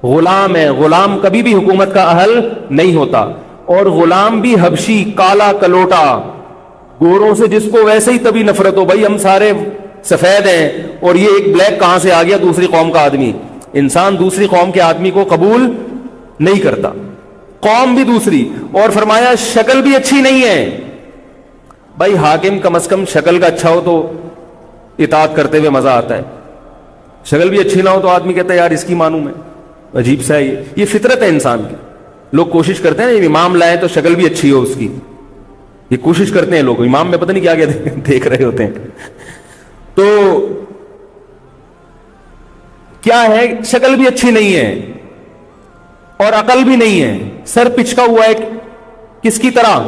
غلام ہے. غلام کبھی بھی حکومت کا اہل نہیں ہوتا. اور غلام بھی حبشی، کالا کلوٹا، گوروں سے جس کو ویسے ہی تبھی نفرت ہو، بھائی ہم سارے سفید ہیں اور یہ ایک بلیک کہاں سے آ گیا دوسری قوم کا آدمی. انسان دوسری قوم کے آدمی کو قبول نہیں کرتا، قوم بھی دوسری. اور فرمایا شکل بھی اچھی نہیں ہے. بھائی حاکم کم از کم شکل کا اچھا ہو تو اطاعت کرتے ہوئے مزہ آتا ہے. شکل بھی اچھی نہ ہو تو آدمی کہتا ہے یار اس کی مانوں میں. عجیب سا ہے یہ فطرت ہے انسان کی. لوگ کوشش کرتے ہیں نا امام لائے تو شکل بھی اچھی ہو اس کی. یہ کوشش کرتے ہیں لوگ، امام میں پتہ نہیں کیا کیا دیکھ رہے ہوتے ہیں. تو کیا ہے، شکل بھی اچھی نہیں ہے اور عقل بھی نہیں ہے، سر پچکا ہوا ہے. کس کی طرح؟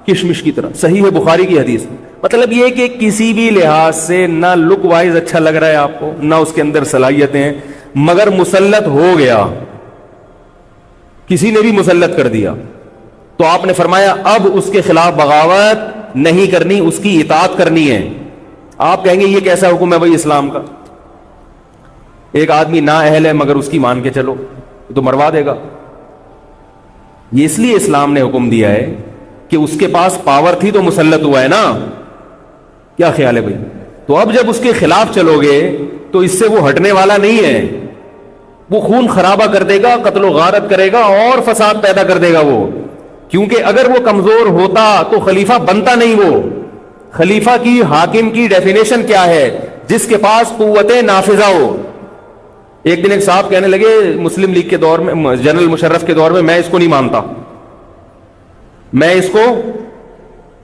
کشمش کی طرح. صحیح ہے بخاری کی حدیث. مطلب یہ کہ کسی بھی لحاظ سے نہ لک وائز اچھا لگ رہا ہے آپ کو، نہ اس کے اندر صلاحیتیں ہیں، مگر مسلط ہو گیا، کسی نے بھی مسلط کر دیا. تو آپ نے فرمایا اب اس کے خلاف بغاوت نہیں کرنی، اس کی اطاعت کرنی ہے. آپ کہیں گے یہ کیسا حکم ہے بھائی اسلام کا؟ ایک آدمی نا اہل ہے مگر اس کی مان کے چلو تو مروا دے گا. یہ اس لیے اسلام نے حکم دیا ہے کہ اس کے پاس پاور تھی تو مسلط ہوا ہے نا. کیا خیال ہے بھائی؟ تو اب جب اس کے خلاف چلو گے تو اس سے وہ ہٹنے والا نہیں ہے، وہ خون خرابہ کر دے گا، قتل و غارت کرے گا اور فساد پیدا کر دے گا وہ. کیونکہ اگر وہ کمزور ہوتا تو خلیفہ بنتا نہیں. وہ خلیفہ کی، حاکم کی ڈیفینیشن کیا ہے؟ جس کے پاس قوت نافذہ ہو. ایک دن ایک صاحب کہنے لگے مسلم لیگ کے دور میں، جنرل مشرف کے دور میں اس کو نہیں مانتا، میں اس کو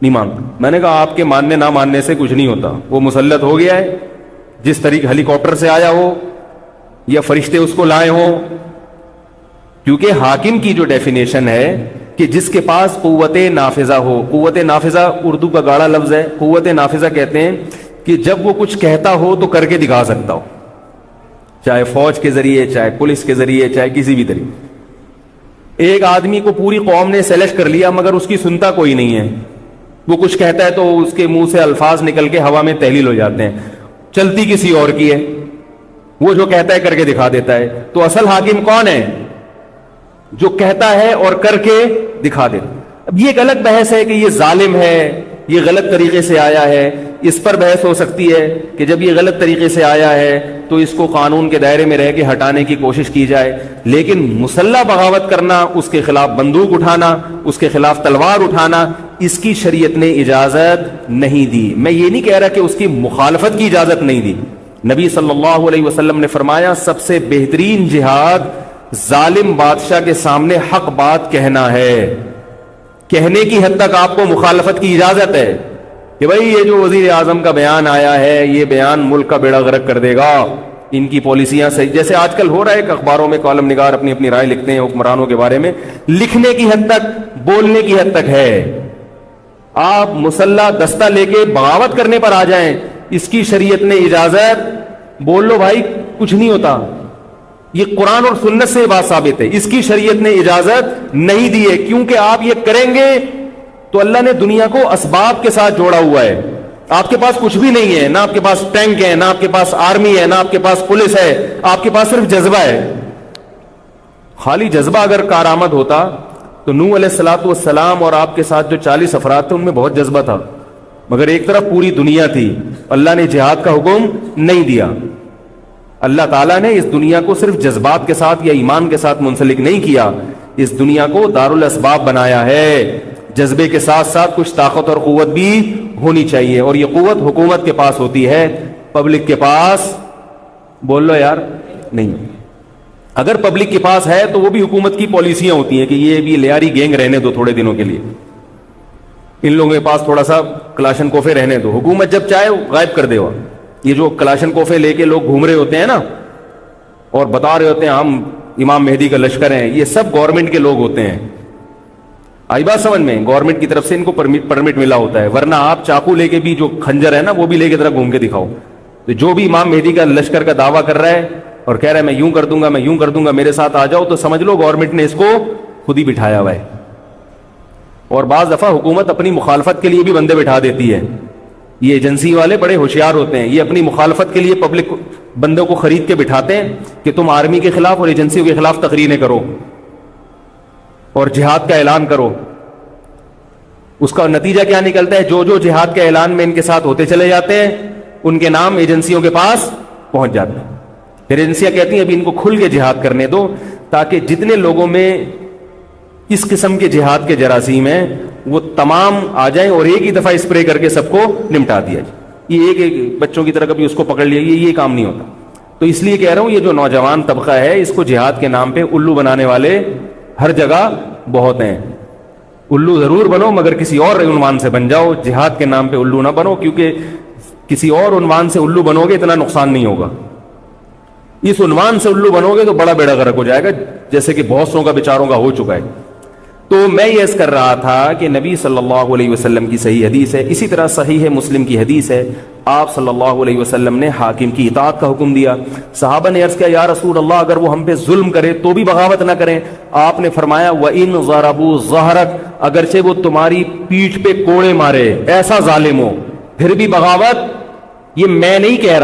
نہیں مانتا. میں نے کہا آپ کے ماننے نہ ماننے سے کچھ نہیں ہوتا. وہ مسلط ہو گیا ہے، جس طریقے ہیلی کاپٹر سے آیا ہو یا فرشتے اس کو لائے ہوں. کیونکہ حاکم کی جو ڈیفینیشن ہے کہ جس کے پاس قوت نافذہ ہو. قوت نافذہ اردو کا گاڑا لفظ ہے. قوت نافذہ کہتے ہیں کہ جب وہ کچھ کہتا ہو تو کر کے دکھا سکتا ہو، چاہے فوج کے ذریعے، چاہے پولیس کے ذریعے، چاہے کسی بھی طریقے. ایک آدمی کو پوری قوم نے سلیکٹ کر لیا مگر اس کی سنتا کوئی نہیں ہے. وہ کچھ کہتا ہے تو اس کے منہ سے الفاظ نکل کے ہوا میں تحلیل ہو جاتے ہیں، چلتی کسی اور کی ہے، وہ جو کہتا ہے کر کے دکھا دیتا ہے. تو اصل حاکم کون ہے؟ جو کہتا ہے اور کر کے دکھا دیتا. اب یہ ایک الگ بحث ہے کہ یہ ظالم ہے، یہ غلط طریقے سے آیا ہے. اس پر بحث ہو سکتی ہے کہ جب یہ غلط طریقے سے آیا ہے تو اس کو قانون کے دائرے میں رہ کے ہٹانے کی کوشش کی جائے. لیکن مسلح بغاوت کرنا، اس کے خلاف بندوق اٹھانا، اس کے خلاف تلوار اٹھانا، اس کی شریعت نے اجازت نہیں دی. میں یہ نہیں کہہ رہا کہ اس کی مخالفت کی اجازت نہیں دی. نبی صلی اللہ علیہ وسلم نے فرمایا سب سے بہترین جہاد ظالم بادشاہ کے سامنے حق بات کہنا ہے. کہنے کی حد تک آپ کو مخالفت کی اجازت ہے کہ بھائی یہ جو وزیر اعظم کا بیان آیا ہے یہ بیان ملک کا بیڑا غرق کر دے گا، ان کی پالیسیاں صحیح. جیسے آج کل ہو رہا ہے کہ اخباروں میں کالم نگار اپنی اپنی رائے لکھتے ہیں حکمرانوں کے بارے میں. لکھنے کی حد تک، بولنے کی حد تک ہے. آپ مسلح دستہ لے کے بغاوت کرنے پر آ جائیں، اس کی شریعت نے اجازت، بول لو بھائی کچھ نہیں ہوتا. یہ قرآن اور سنت سے بات ثابت ہے. اس کی شریعت نے اجازت نہیں دی ہے کیونکہ آپ یہ کریں گے تو اللہ نے دنیا کو اسباب کے ساتھ جوڑا ہوا ہے. آپ کے پاس کچھ بھی نہیں ہے، نہ آپ کے پاس ٹینک ہے، نہ آپ کے پاس آرمی ہے، نہ آپ کے پاس پولیس ہے. آپ کے پاس صرف جذبہ ہے. خالی جذبہ اگر کارآمد ہوتا تو نوح علیہ الصلوۃ والسلام اور آپ کے ساتھ جو 40 افراد تھے ان میں بہت جذبہ تھا، مگر ایک طرف پوری دنیا تھی. اللہ نے جہاد کا حکم نہیں دیا. اللہ تعالیٰ نے اس دنیا کو صرف جذبات کے ساتھ یا ایمان کے ساتھ منسلک نہیں کیا، اس دنیا کو دارالاسباب بنایا ہے. جذبے کے ساتھ ساتھ کچھ طاقت اور قوت بھی ہونی چاہیے، اور یہ قوت حکومت کے پاس ہوتی ہے، پبلک کے پاس بول لو یار نہیں. اگر پبلک کے پاس ہے تو وہ بھی حکومت کی پالیسیاں ہوتی ہیں کہ یہ بھی لیاری گینگ رہنے دو تھوڑے دنوں کے لیے، ان لوگوں کے پاس تھوڑا سا کلاشن کوفے رہنے دو، حکومت جب چاہے غائب کر دے. یہ جو کلاشن کوفے لے کے لوگ گھوم رہے ہوتے ہیں نا اور بتا رہے ہوتے ہیں ہم امام مہدی کا لشکر ہیں، یہ سب گورنمنٹ کے لوگ ہوتے ہیں. آئی بات سمجھ میں؟ گورنمنٹ کی طرف سے ان کو پرمٹ ملا ہوتا ہے، ورنہ آپ چاقو لے کے بھی جو کھنجر ہے نا وہ بھی لے کے ذرا گھوم کے دکھاؤ. تو جو بھی امام مہدی کا لشکر کا دعویٰ کر رہا ہے اور کہہ رہا ہے میں یوں کر دوں گا، میں یوں کر دوں گا، میرے ساتھ آ جاؤ، تو سمجھ لو گورنمنٹ نے اس کو خود ہی بٹھایا ہوا ہے. اور بعض دفعہ حکومت اپنی مخالفت کے لیے بھی بندے بٹھا دیتی ہے. یہ ایجنسی والے بڑے ہوشیار ہوتے ہیں، یہ اپنی مخالفت کے لیے پبلک بندوں کو خرید کے بٹھاتے ہیں کہ تم آرمی کے خلاف اور ایجنسیوں کے خلاف تقریریں کرو اور جہاد کا اعلان کرو. اس کا نتیجہ کیا نکلتا ہے؟ جو جو جہاد کے اعلان میں ان کے ساتھ ہوتے چلے جاتے ہیں ان کے نام ایجنسیوں کے پاس پہنچ جاتے ہیں. پھر ایجنسیاں کہتی ہیں ابھی ان کو کھل کے جہاد کرنے دو تاکہ جتنے لوگوں میں اس قسم کے جہاد کے جراثیم ہیں وہ تمام آ جائیں اور ایک ہی دفعہ اسپرے کر کے سب کو نمٹا دیا جائے. یہ ایک بچوں کی طرح کبھی اس کو پکڑ لیا، یہ کام نہیں ہوتا. تو اس لیے کہہ رہا ہوں یہ جو نوجوان طبقہ ہے اس کو جہاد کے نام پہ الو بنانے والے ہر جگہ بہت ہیں. الو ضرور بنو مگر کسی اور عنوان سے بن جاؤ، جہاد کے نام پہ الو نہ بنو، کیونکہ کسی اور عنوان سے الو بنو گے اتنا نقصان نہیں ہوگا، اس عنوان سے الو بنو گے تو بڑا بیڑا غرق ہو جائے گا، جیسے کہ بہت سو کا بیچاروں کا ہو چکا ہے۔ تو میں یہ عرض کر رہا تھا کہ نبی صلی اللہ علیہ وسلم کی صحیح حدیث ہے، اسی طرح صحیح مسلم کی حدیث ہے، آپ صلی اللہ علیہ وسلم نے حاکم کی اطاعت کا حکم دیا۔ صحابہ نے عرض کیا یا رسول اللہ اگر وہ ہم پہ ظلم کرے تو بھی بغاوت نہ کریں؟ آپ نے فرمایا وَإِن ضَرَبُوا ظَهْرَكَ، اگرچہ وہ تمہاری پیٹھ پہ کوڑے مارے، ایسا ظالم ہو، پھر بھی بغاوت؟ یہ میں نہیں کہہ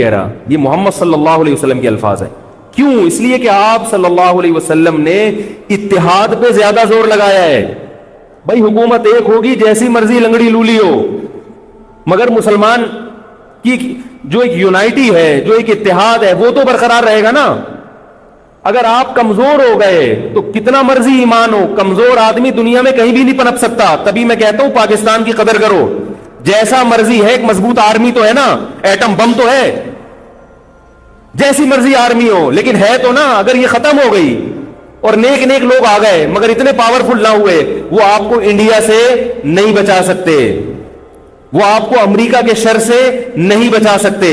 رہا، یہ محمد صلی اللہ علیہ وسلم کے الفاظ ہیں۔ کیوں؟ اس لیے کہ آپ صلی اللہ علیہ وسلم نے اتحاد پہ زیادہ زور لگایا ہے۔ بھائی حکومت ایک ہوگی، جیسی مرضی لنگڑی لولی ہو، مگر مسلمان کی جو ایک یونائٹی ہے، جو ایک اتحاد ہے، وہ تو برقرار رہے گا نا۔ اگر آپ کمزور ہو گئے تو کتنا مرضی ایمان ہو، کمزور آدمی دنیا میں کہیں بھی نہیں پنپ سکتا۔ تبھی میں کہتا ہوں پاکستان کی قدر کرو، جیسا مرضی ہے، ایک مضبوط آرمی تو ہے نا، ایٹم بم تو ہے، جیسی مرضی آرمی ہو، لیکن ہے تو نا۔ اگر یہ ختم ہو گئی اور نیک نیک لوگ آ گئے مگر اتنے پاورفل نہ ہوئے، وہ آپ کو انڈیا سے نہیں بچا سکتے، وہ آپ کو امریکہ کے شر سے نہیں بچا سکتے،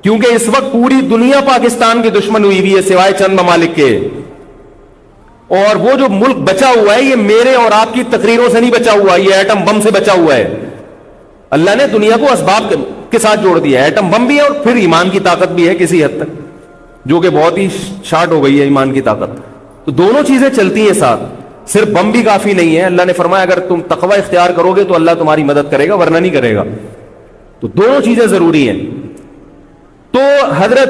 کیونکہ اس وقت پوری دنیا پاکستان کی دشمن ہوئی ہوئی ہے سوائے چند ممالک کے، اور وہ جو ملک بچا ہوا ہے یہ میرے اور آپ کی تقریروں سے نہیں بچا ہوا، یہ ایٹم بم سے بچا ہوا ہے۔ اللہ نے دنیا کو اسباب کے ساتھ جوڑ دیا ہے، ایٹم بم بھی ہے اور پھر ایمان کی طاقت بھی ہے کسی حد تک، جو کہ بہت ہی شارٹ ہو گئی ہے ایمان کی طاقت۔ تو دونوں چیزیں چلتی ہیں ساتھ، صرف بم بھی کافی نہیں ہے۔ اللہ نے فرمایا اگر تم تقوی اختیار کرو گے تو اللہ تمہاری مدد کرے گا، ورنہ نہیں کرے گا۔ تو دونوں چیزیں ضروری ہیں۔ تو حضرت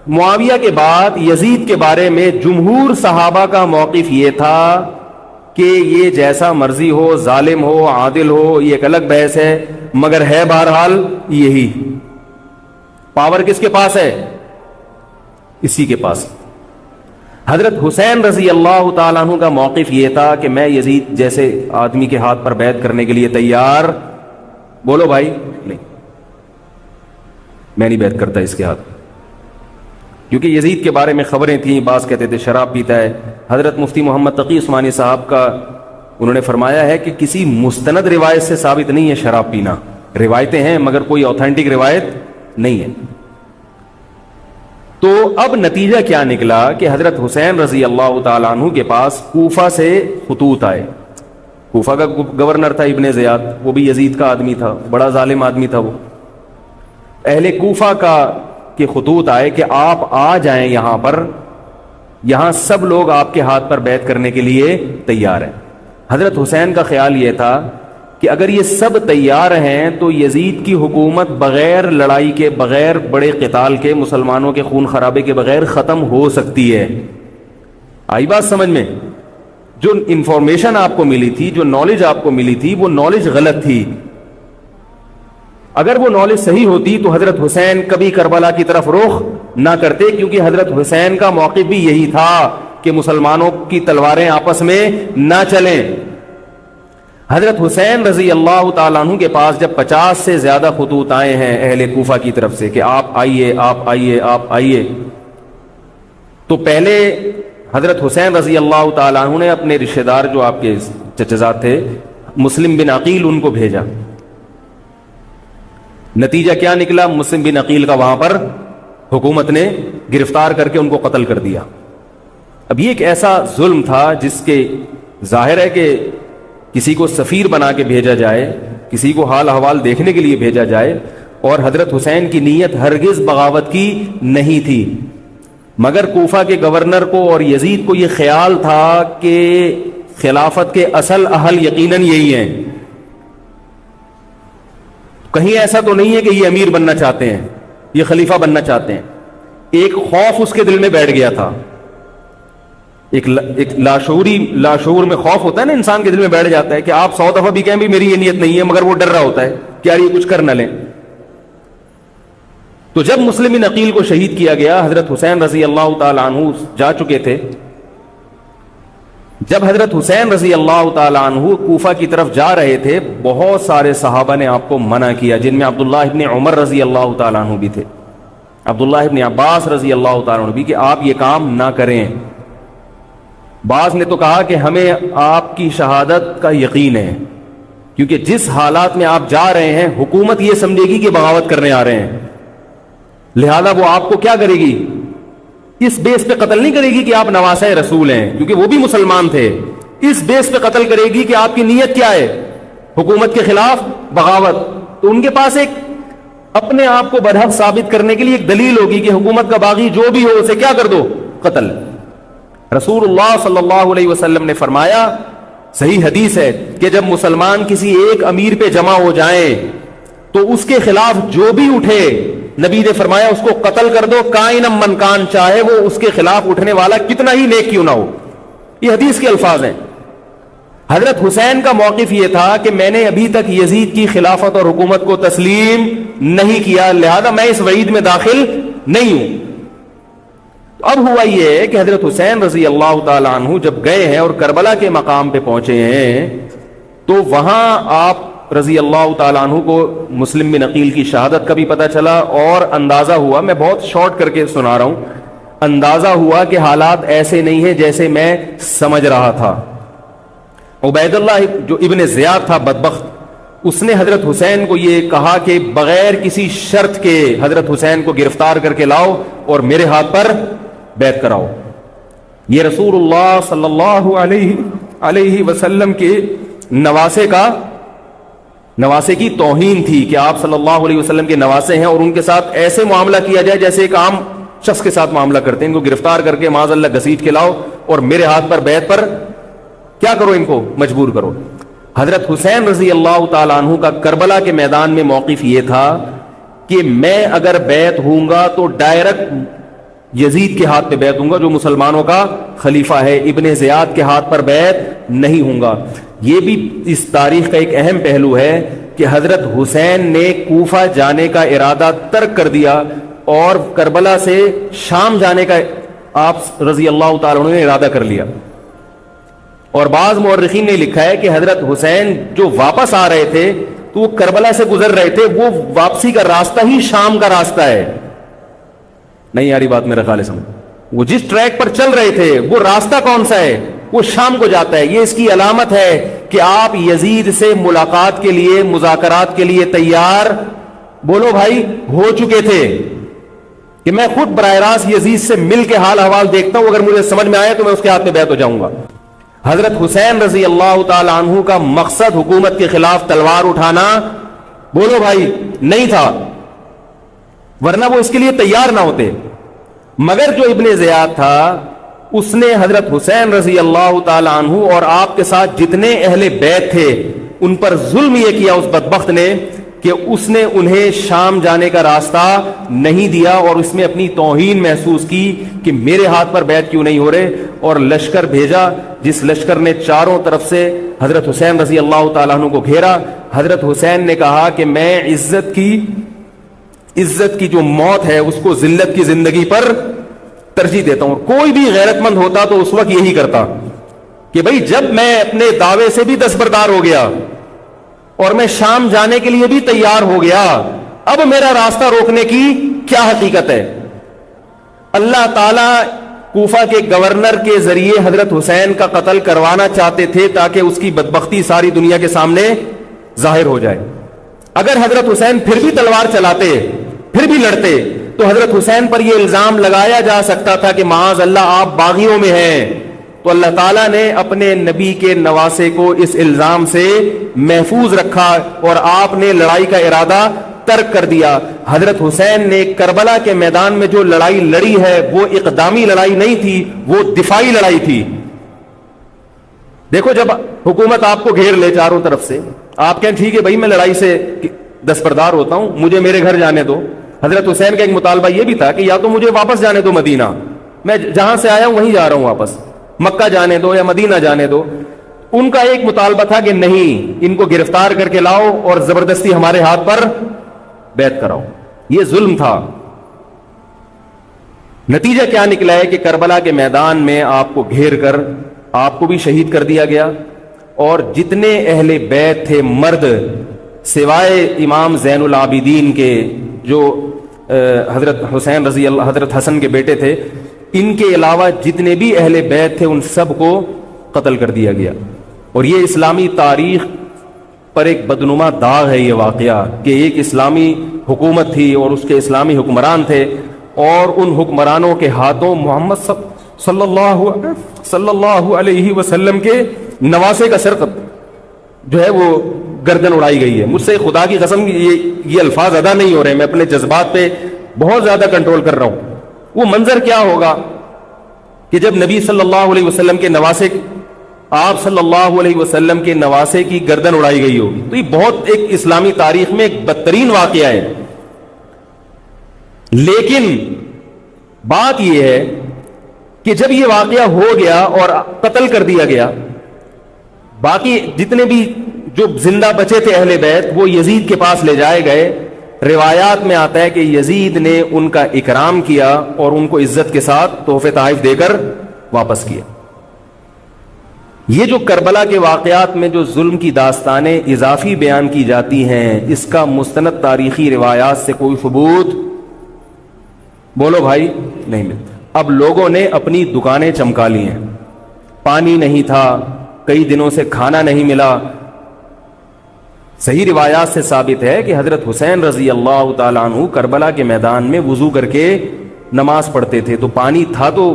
معاویہ کے بعد یزید کے بارے میں جمہور صحابہ کا موقف یہ تھا کہ یہ جیسا مرضی ہو، ظالم ہو، عادل ہو، یہ ایک الگ بحث ہے، مگر ہے بہرحال یہی۔ پاور کس کے پاس ہے؟ اسی کے پاس۔ حضرت حسین رضی اللہ تعالیٰ عنہ کا موقف یہ تھا کہ میں یزید جیسے آدمی کے ہاتھ پر بیعت کرنے کے لیے تیار، بولو بھائی، نہیں میں نہیں بیعت کرتا اس کے ہاتھ، کیونکہ یزید کے بارے میں خبریں تھیں، بعض کہتے تھے شراب پیتا ہے۔ حضرت مفتی محمد تقی عثمانی صاحب کا انہوں نے فرمایا ہے کہ کسی مستند روایت سے ثابت نہیں ہے شراب پینا، روایتیں ہیں مگر کوئی اوتھینٹک روایت نہیں ہے۔ تو اب نتیجہ کیا نکلا کہ حضرت حسین رضی اللہ تعالیٰ عنہ کے پاس کوفہ سے خطوط آئے۔ کوفہ کا گورنر تھا ابن زیاد، وہ بھی یزید کا آدمی تھا، بڑا ظالم آدمی تھا وہ۔ اہل کوفہ کے خطوط آئے کہ آپ آ جائیں یہاں پر، یہاں سب لوگ آپ کے ہاتھ پر بیعت کرنے کے لیے تیار ہیں۔ حضرت حسین کا خیال یہ تھا کہ اگر یہ سب تیار ہیں تو یزید کی حکومت بغیر لڑائی کے، بغیر بڑے قتال کے، مسلمانوں کے خون خرابے کے بغیر ختم ہو سکتی ہے۔ آئی بات سمجھ میں؟ جو انفارمیشن آپ کو ملی تھی، جو نالج آپ کو ملی تھی، وہ نالج غلط تھی۔ اگر وہ نالج صحیح ہوتی تو حضرت حسین کبھی کربلا کی طرف رخ نہ کرتے، کیونکہ حضرت حسین کا موقف بھی یہی تھا کہ مسلمانوں کی تلواریں آپس میں نہ چلیں۔ حضرت حسین رضی اللہ تعالیٰ عنہ کے پاس جب 50 سے زیادہ خطوط آئے ہیں اہل کوفہ کی طرف سے کہ آپ آئیے، آپ آئیے، آپ آئیے، تو پہلے حضرت حسین رضی اللہ تعالیٰ عنہ نے اپنے رشتہ دار جو آپ کے چچزاد تھے مسلم بن عقیل، ان کو بھیجا۔ نتیجہ کیا نکلا؟ مسلم بن عقیل کا وہاں پر حکومت نے گرفتار کر کے ان کو قتل کر دیا۔ اب یہ ایک ایسا ظلم تھا جس کے ظاہر ہے کہ کسی کو سفیر بنا کے بھیجا جائے، کسی کو حال احوال دیکھنے کے لیے بھیجا جائے، اور حضرت حسین کی نیت ہرگز بغاوت کی نہیں تھی، مگر کوفہ کے گورنر کو اور یزید کو یہ خیال تھا کہ خلافت کے اصل اہل یقیناً یہی ہیں، کہیں ایسا تو نہیں ہے کہ یہ امیر بننا چاہتے ہیں، یہ خلیفہ بننا چاہتے ہیں۔ ایک خوف اس کے دل میں بیٹھ گیا تھا، ایک لاشعور میں خوف ہوتا ہے نا، انسان کے دل میں بیٹھ جاتا ہے کہ آپ 100 دفعہ بھی کہیں بھی میری یہ نیت نہیں ہے، مگر وہ ڈر رہا ہوتا ہے کہ یار یہ کچھ کر نہ لیں۔ تو جب مسلم بن عقیل کو شہید کیا گیا، حضرت حسین رضی اللہ تعالیٰ عنہ جا چکے تھے۔ جب حضرت حسین رضی اللہ تعالیٰ عنہ کوفہ کی طرف جا رہے تھے، بہت سارے صحابہ نے آپ کو منع کیا، جن میں عبداللہ ابن عمر رضی اللہ تعالیٰ عنہ بھی تھے، عبداللہ ابن عباس رضی اللہ تعالیٰ عنہ بھی، کہ آپ یہ کام نہ کریں۔ بعض نے تو کہا کہ ہمیں آپ کی شہادت کا یقین ہے، کیونکہ جس حالات میں آپ جا رہے ہیں حکومت یہ سمجھے گی کہ بغاوت کرنے آ رہے ہیں، لہذا وہ آپ کو کیا کرے گی، اس بیس پہ قتل نہیں کرے گی کہ آپ نواسہ رسول ہیں، کیونکہ وہ بھی مسلمان تھے، اس بیس پہ قتل کرے گی کہ آپ کی نیت کیا ہے، حکومت کے خلاف بغاوت. تو ان کے پاس ایک اپنے آپ کو برحق ثابت کرنے کے لیے ایک دلیل ہوگی کہ حکومت کا باغی جو بھی ہو اسے کیا کر دو، قتل. رسول اللہ صلی اللہ علیہ وسلم نے فرمایا، صحیح حدیث ہے، کہ جب مسلمان کسی ایک امیر پہ جمع ہو جائیں تو اس کے خلاف جو بھی اٹھے، نبی نے فرمایا اس کو قتل کر دو، کائنم من کان، چاہے وہ اس کے خلاف اٹھنے والا کتنا ہی نیک کیوں نہ ہو. یہ حدیث کے الفاظ ہیں. حضرت حسین کا موقف یہ تھا کہ میں نے ابھی تک یزید کی خلافت اور حکومت کو تسلیم نہیں کیا، لہذا میں اس وعید میں داخل نہیں ہوں. اب ہوا یہ ہے کہ حضرت حسین رضی اللہ تعالی عنہ جب گئے ہیں اور کربلا کے مقام پہ پہنچے ہیں تو وہاں آپ رضی اللہ تعالیٰ عنہ کو مسلم بن عقیل کی شہادت کا بھی پتہ چلا، اور اندازہ ہوا، میں بہت شارٹ کر کے سنا رہا ہوں، اندازہ ہوا کہ حالات ایسے نہیں ہیں جیسے میں سمجھ رہا تھا. عبید اللہ جو ابن زیاد تھا بدبخت، اس نے حضرت حسین کو یہ کہا کہ بغیر کسی شرط کے حضرت حسین کو گرفتار کر کے لاؤ اور میرے ہاتھ پر بیعت کراؤ. یہ رسول اللہ صلی اللہ علیہ وسلم کے نواسے کی توہین تھی کہ آپ صلی اللہ علیہ وسلم کے نواسے ہیں اور ان کے ساتھ ایسے معاملہ کیا جائے جیسے ایک عام شخص کے ساتھ معاملہ کرتے ہیں. ان کو گرفتار کر کے معاذ اللہ گھسیٹ کے لاؤ اور میرے ہاتھ پر بیعت پر کیا کرو، ان کو مجبور کرو. حضرت حسین رضی اللہ تعالیٰ عنہ کا کربلا کے میدان میں موقف یہ تھا کہ میں اگر بیعت ہوں گا تو ڈائریکٹ یزید کے ہاتھ پہ بیعت ہوں گا جو مسلمانوں کا خلیفہ ہے، ابن زیاد کے ہاتھ پر بیعت نہیں ہوں گا. یہ بھی اس تاریخ کا ایک اہم پہلو ہے کہ حضرت حسین نے کوفہ جانے کا ارادہ ترک کر دیا اور کربلا سے شام جانے کا آپ رضی اللہ تعالیٰ عنہ نے ارادہ کر لیا. اور بعض مورخین نے لکھا ہے کہ حضرت حسین جو واپس آ رہے تھے تو وہ کربلا سے گزر رہے تھے، وہ واپسی کا راستہ ہی شام کا راستہ ہے. نہیں یاری بات میرا خیال ہے سمجھ، وہ جس ٹریک پر چل رہے تھے وہ راستہ کون سا ہے، وہ شام کو جاتا ہے. یہ اس کی علامت ہے کہ آپ یزید سے ملاقات کے لیے، مذاکرات کے لیے تیار بولو بھائی ہو چکے تھے کہ میں خود براہ راست یزید سے مل کے حال احوال دیکھتا ہوں، اگر مجھے سمجھ میں آئے تو میں اس کے ہاتھ میں بیعت ہو جاؤں گا. حضرت حسین رضی اللہ تعالی عنہ کا مقصد حکومت کے خلاف تلوار اٹھانا بولو بھائی نہیں تھا، ورنہ وہ اس کے لیے تیار نہ ہوتے. مگر جو ابن زیاد تھا اس نے حضرت حسین رضی اللہ تعالی عنہ اور آپ کے ساتھ جتنے اہل بیت تھے ان پر ظلم یہ کیا اس بدبخت نے کہ اس نے انہیں شام جانے کا راستہ نہیں دیا اور اس میں اپنی توہین محسوس کی کہ میرے ہاتھ پر بیعت کیوں نہیں ہو رہے، اور لشکر بھیجا جس لشکر نے چاروں طرف سے حضرت حسین رضی اللہ تعالیٰ عنہ کو گھیرا. حضرت حسین نے کہا کہ میں عزت کی جو موت ہے اس کو ذلت کی زندگی پر ترجیح دیتا ہوں. کوئی بھی غیرت مند ہوتا تو اس وقت یہی کرتا کہ بھئی جب میں اپنے دعوے سے بھی دستبردار ہو گیا اور میں شام جانے کے لیے بھی تیار ہو گیا، اب میرا راستہ روکنے کی کیا حقیقت ہے. اللہ تعالیٰ کوفہ کے گورنر کے ذریعے حضرت حسین کا قتل کروانا چاہتے تھے تاکہ اس کی بدبختی ساری دنیا کے سامنے ظاہر ہو جائے. اگر حضرت حسین پھر بھی تلوار چلاتے، پھر بھی لڑتے، تو حضرت حسین پر یہ الزام لگایا جا سکتا تھا کہ معاذ اللہ آپ باغیوں میں ہیں. تو اللہ تعالیٰ نے اپنے نبی کے نواسے کو اس الزام سے محفوظ رکھا اور آپ نے لڑائی کا ارادہ ترک کر دیا. حضرت حسین نے کربلا کے میدان میں جو لڑائی لڑی ہے وہ اقدامی لڑائی نہیں تھی، وہ دفاعی لڑائی تھی. دیکھو جب حکومت آپ کو گھیر لے چاروں طرف سے، آپ کہیں ٹھیک ہے بھائی میں لڑائی سے دستبردار ہوتا ہوں، مجھے میرے گھر جانے دو. حضرت حسین کا ایک مطالبہ یہ بھی تھا کہ یا تو مجھے واپس جانے دو مدینہ، میں جہاں سے آیا ہوں وہیں جا رہا ہوں واپس، مکہ جانے دو یا مدینہ جانے دو. ان کا ایک مطالبہ تھا کہ نہیں، ان کو گرفتار کر کے لاؤ اور زبردستی ہمارے ہاتھ پر بیعت کراؤ. یہ ظلم تھا. نتیجہ کیا نکلا ہے کہ کربلا کے میدان میں آپ کو گھیر کر آپ کو بھی شہید کر دیا گیا، اور جتنے اہل بیت تھے مرد سوائے امام زین العابدین کے جو حضرت حسین رضی اللہ حضرت حسن کے بیٹے تھے، ان کے علاوہ جتنے بھی اہل بیت تھے ان سب کو قتل کر دیا گیا. اور یہ اسلامی تاریخ پر ایک بدنما داغ ہے یہ واقعہ کہ ایک اسلامی حکومت تھی اور اس کے اسلامی حکمران تھے, اور ان حکمرانوں کے ہاتھوں محمد صلی اللہ علیہ وسلم کے نواسے کا سر جو ہے وہ گردن اڑائی گئی ہے. مجھ سے خدا کی قسم یہ الفاظ ادا نہیں ہو رہے, میں اپنے جذبات پہ بہت زیادہ کنٹرول کر رہا ہوں. وہ منظر کیا ہوگا کہ جب نبی صلی اللہ علیہ وسلم کے نواسے, آپ صلی اللہ علیہ وسلم کے نواسے کی گردن اڑائی گئی ہوگی. تو یہ بہت ایک اسلامی تاریخ میں ایک بدترین واقعہ ہے. لیکن بات یہ ہے کہ جب یہ واقعہ ہو گیا اور قتل کر دیا گیا, باقی جتنے بھی جو زندہ بچے تھے اہل بیت وہ یزید کے پاس لے جائے گئے. روایات میں آتا ہے کہ یزید نے ان کا اکرام کیا اور ان کو عزت کے ساتھ تحفے تحائف دے کر واپس کیا. یہ جو کربلا کے واقعات میں جو ظلم کی داستانیں اضافی بیان کی جاتی ہیں, اس کا مستند تاریخی روایات سے کوئی ثبوت بولو بھائی نہیں ملتا. اب لوگوں نے اپنی دکانیں چمکا لی ہیں, پانی نہیں تھا, کئی دنوں سے کھانا نہیں ملا. صحیح روایات سے ثابت ہے کہ حضرت حسین رضی اللہ تعالیٰ عنہ کربلا کے میدان میں وضو کر کے نماز پڑھتے تھے, تو پانی تھا تو,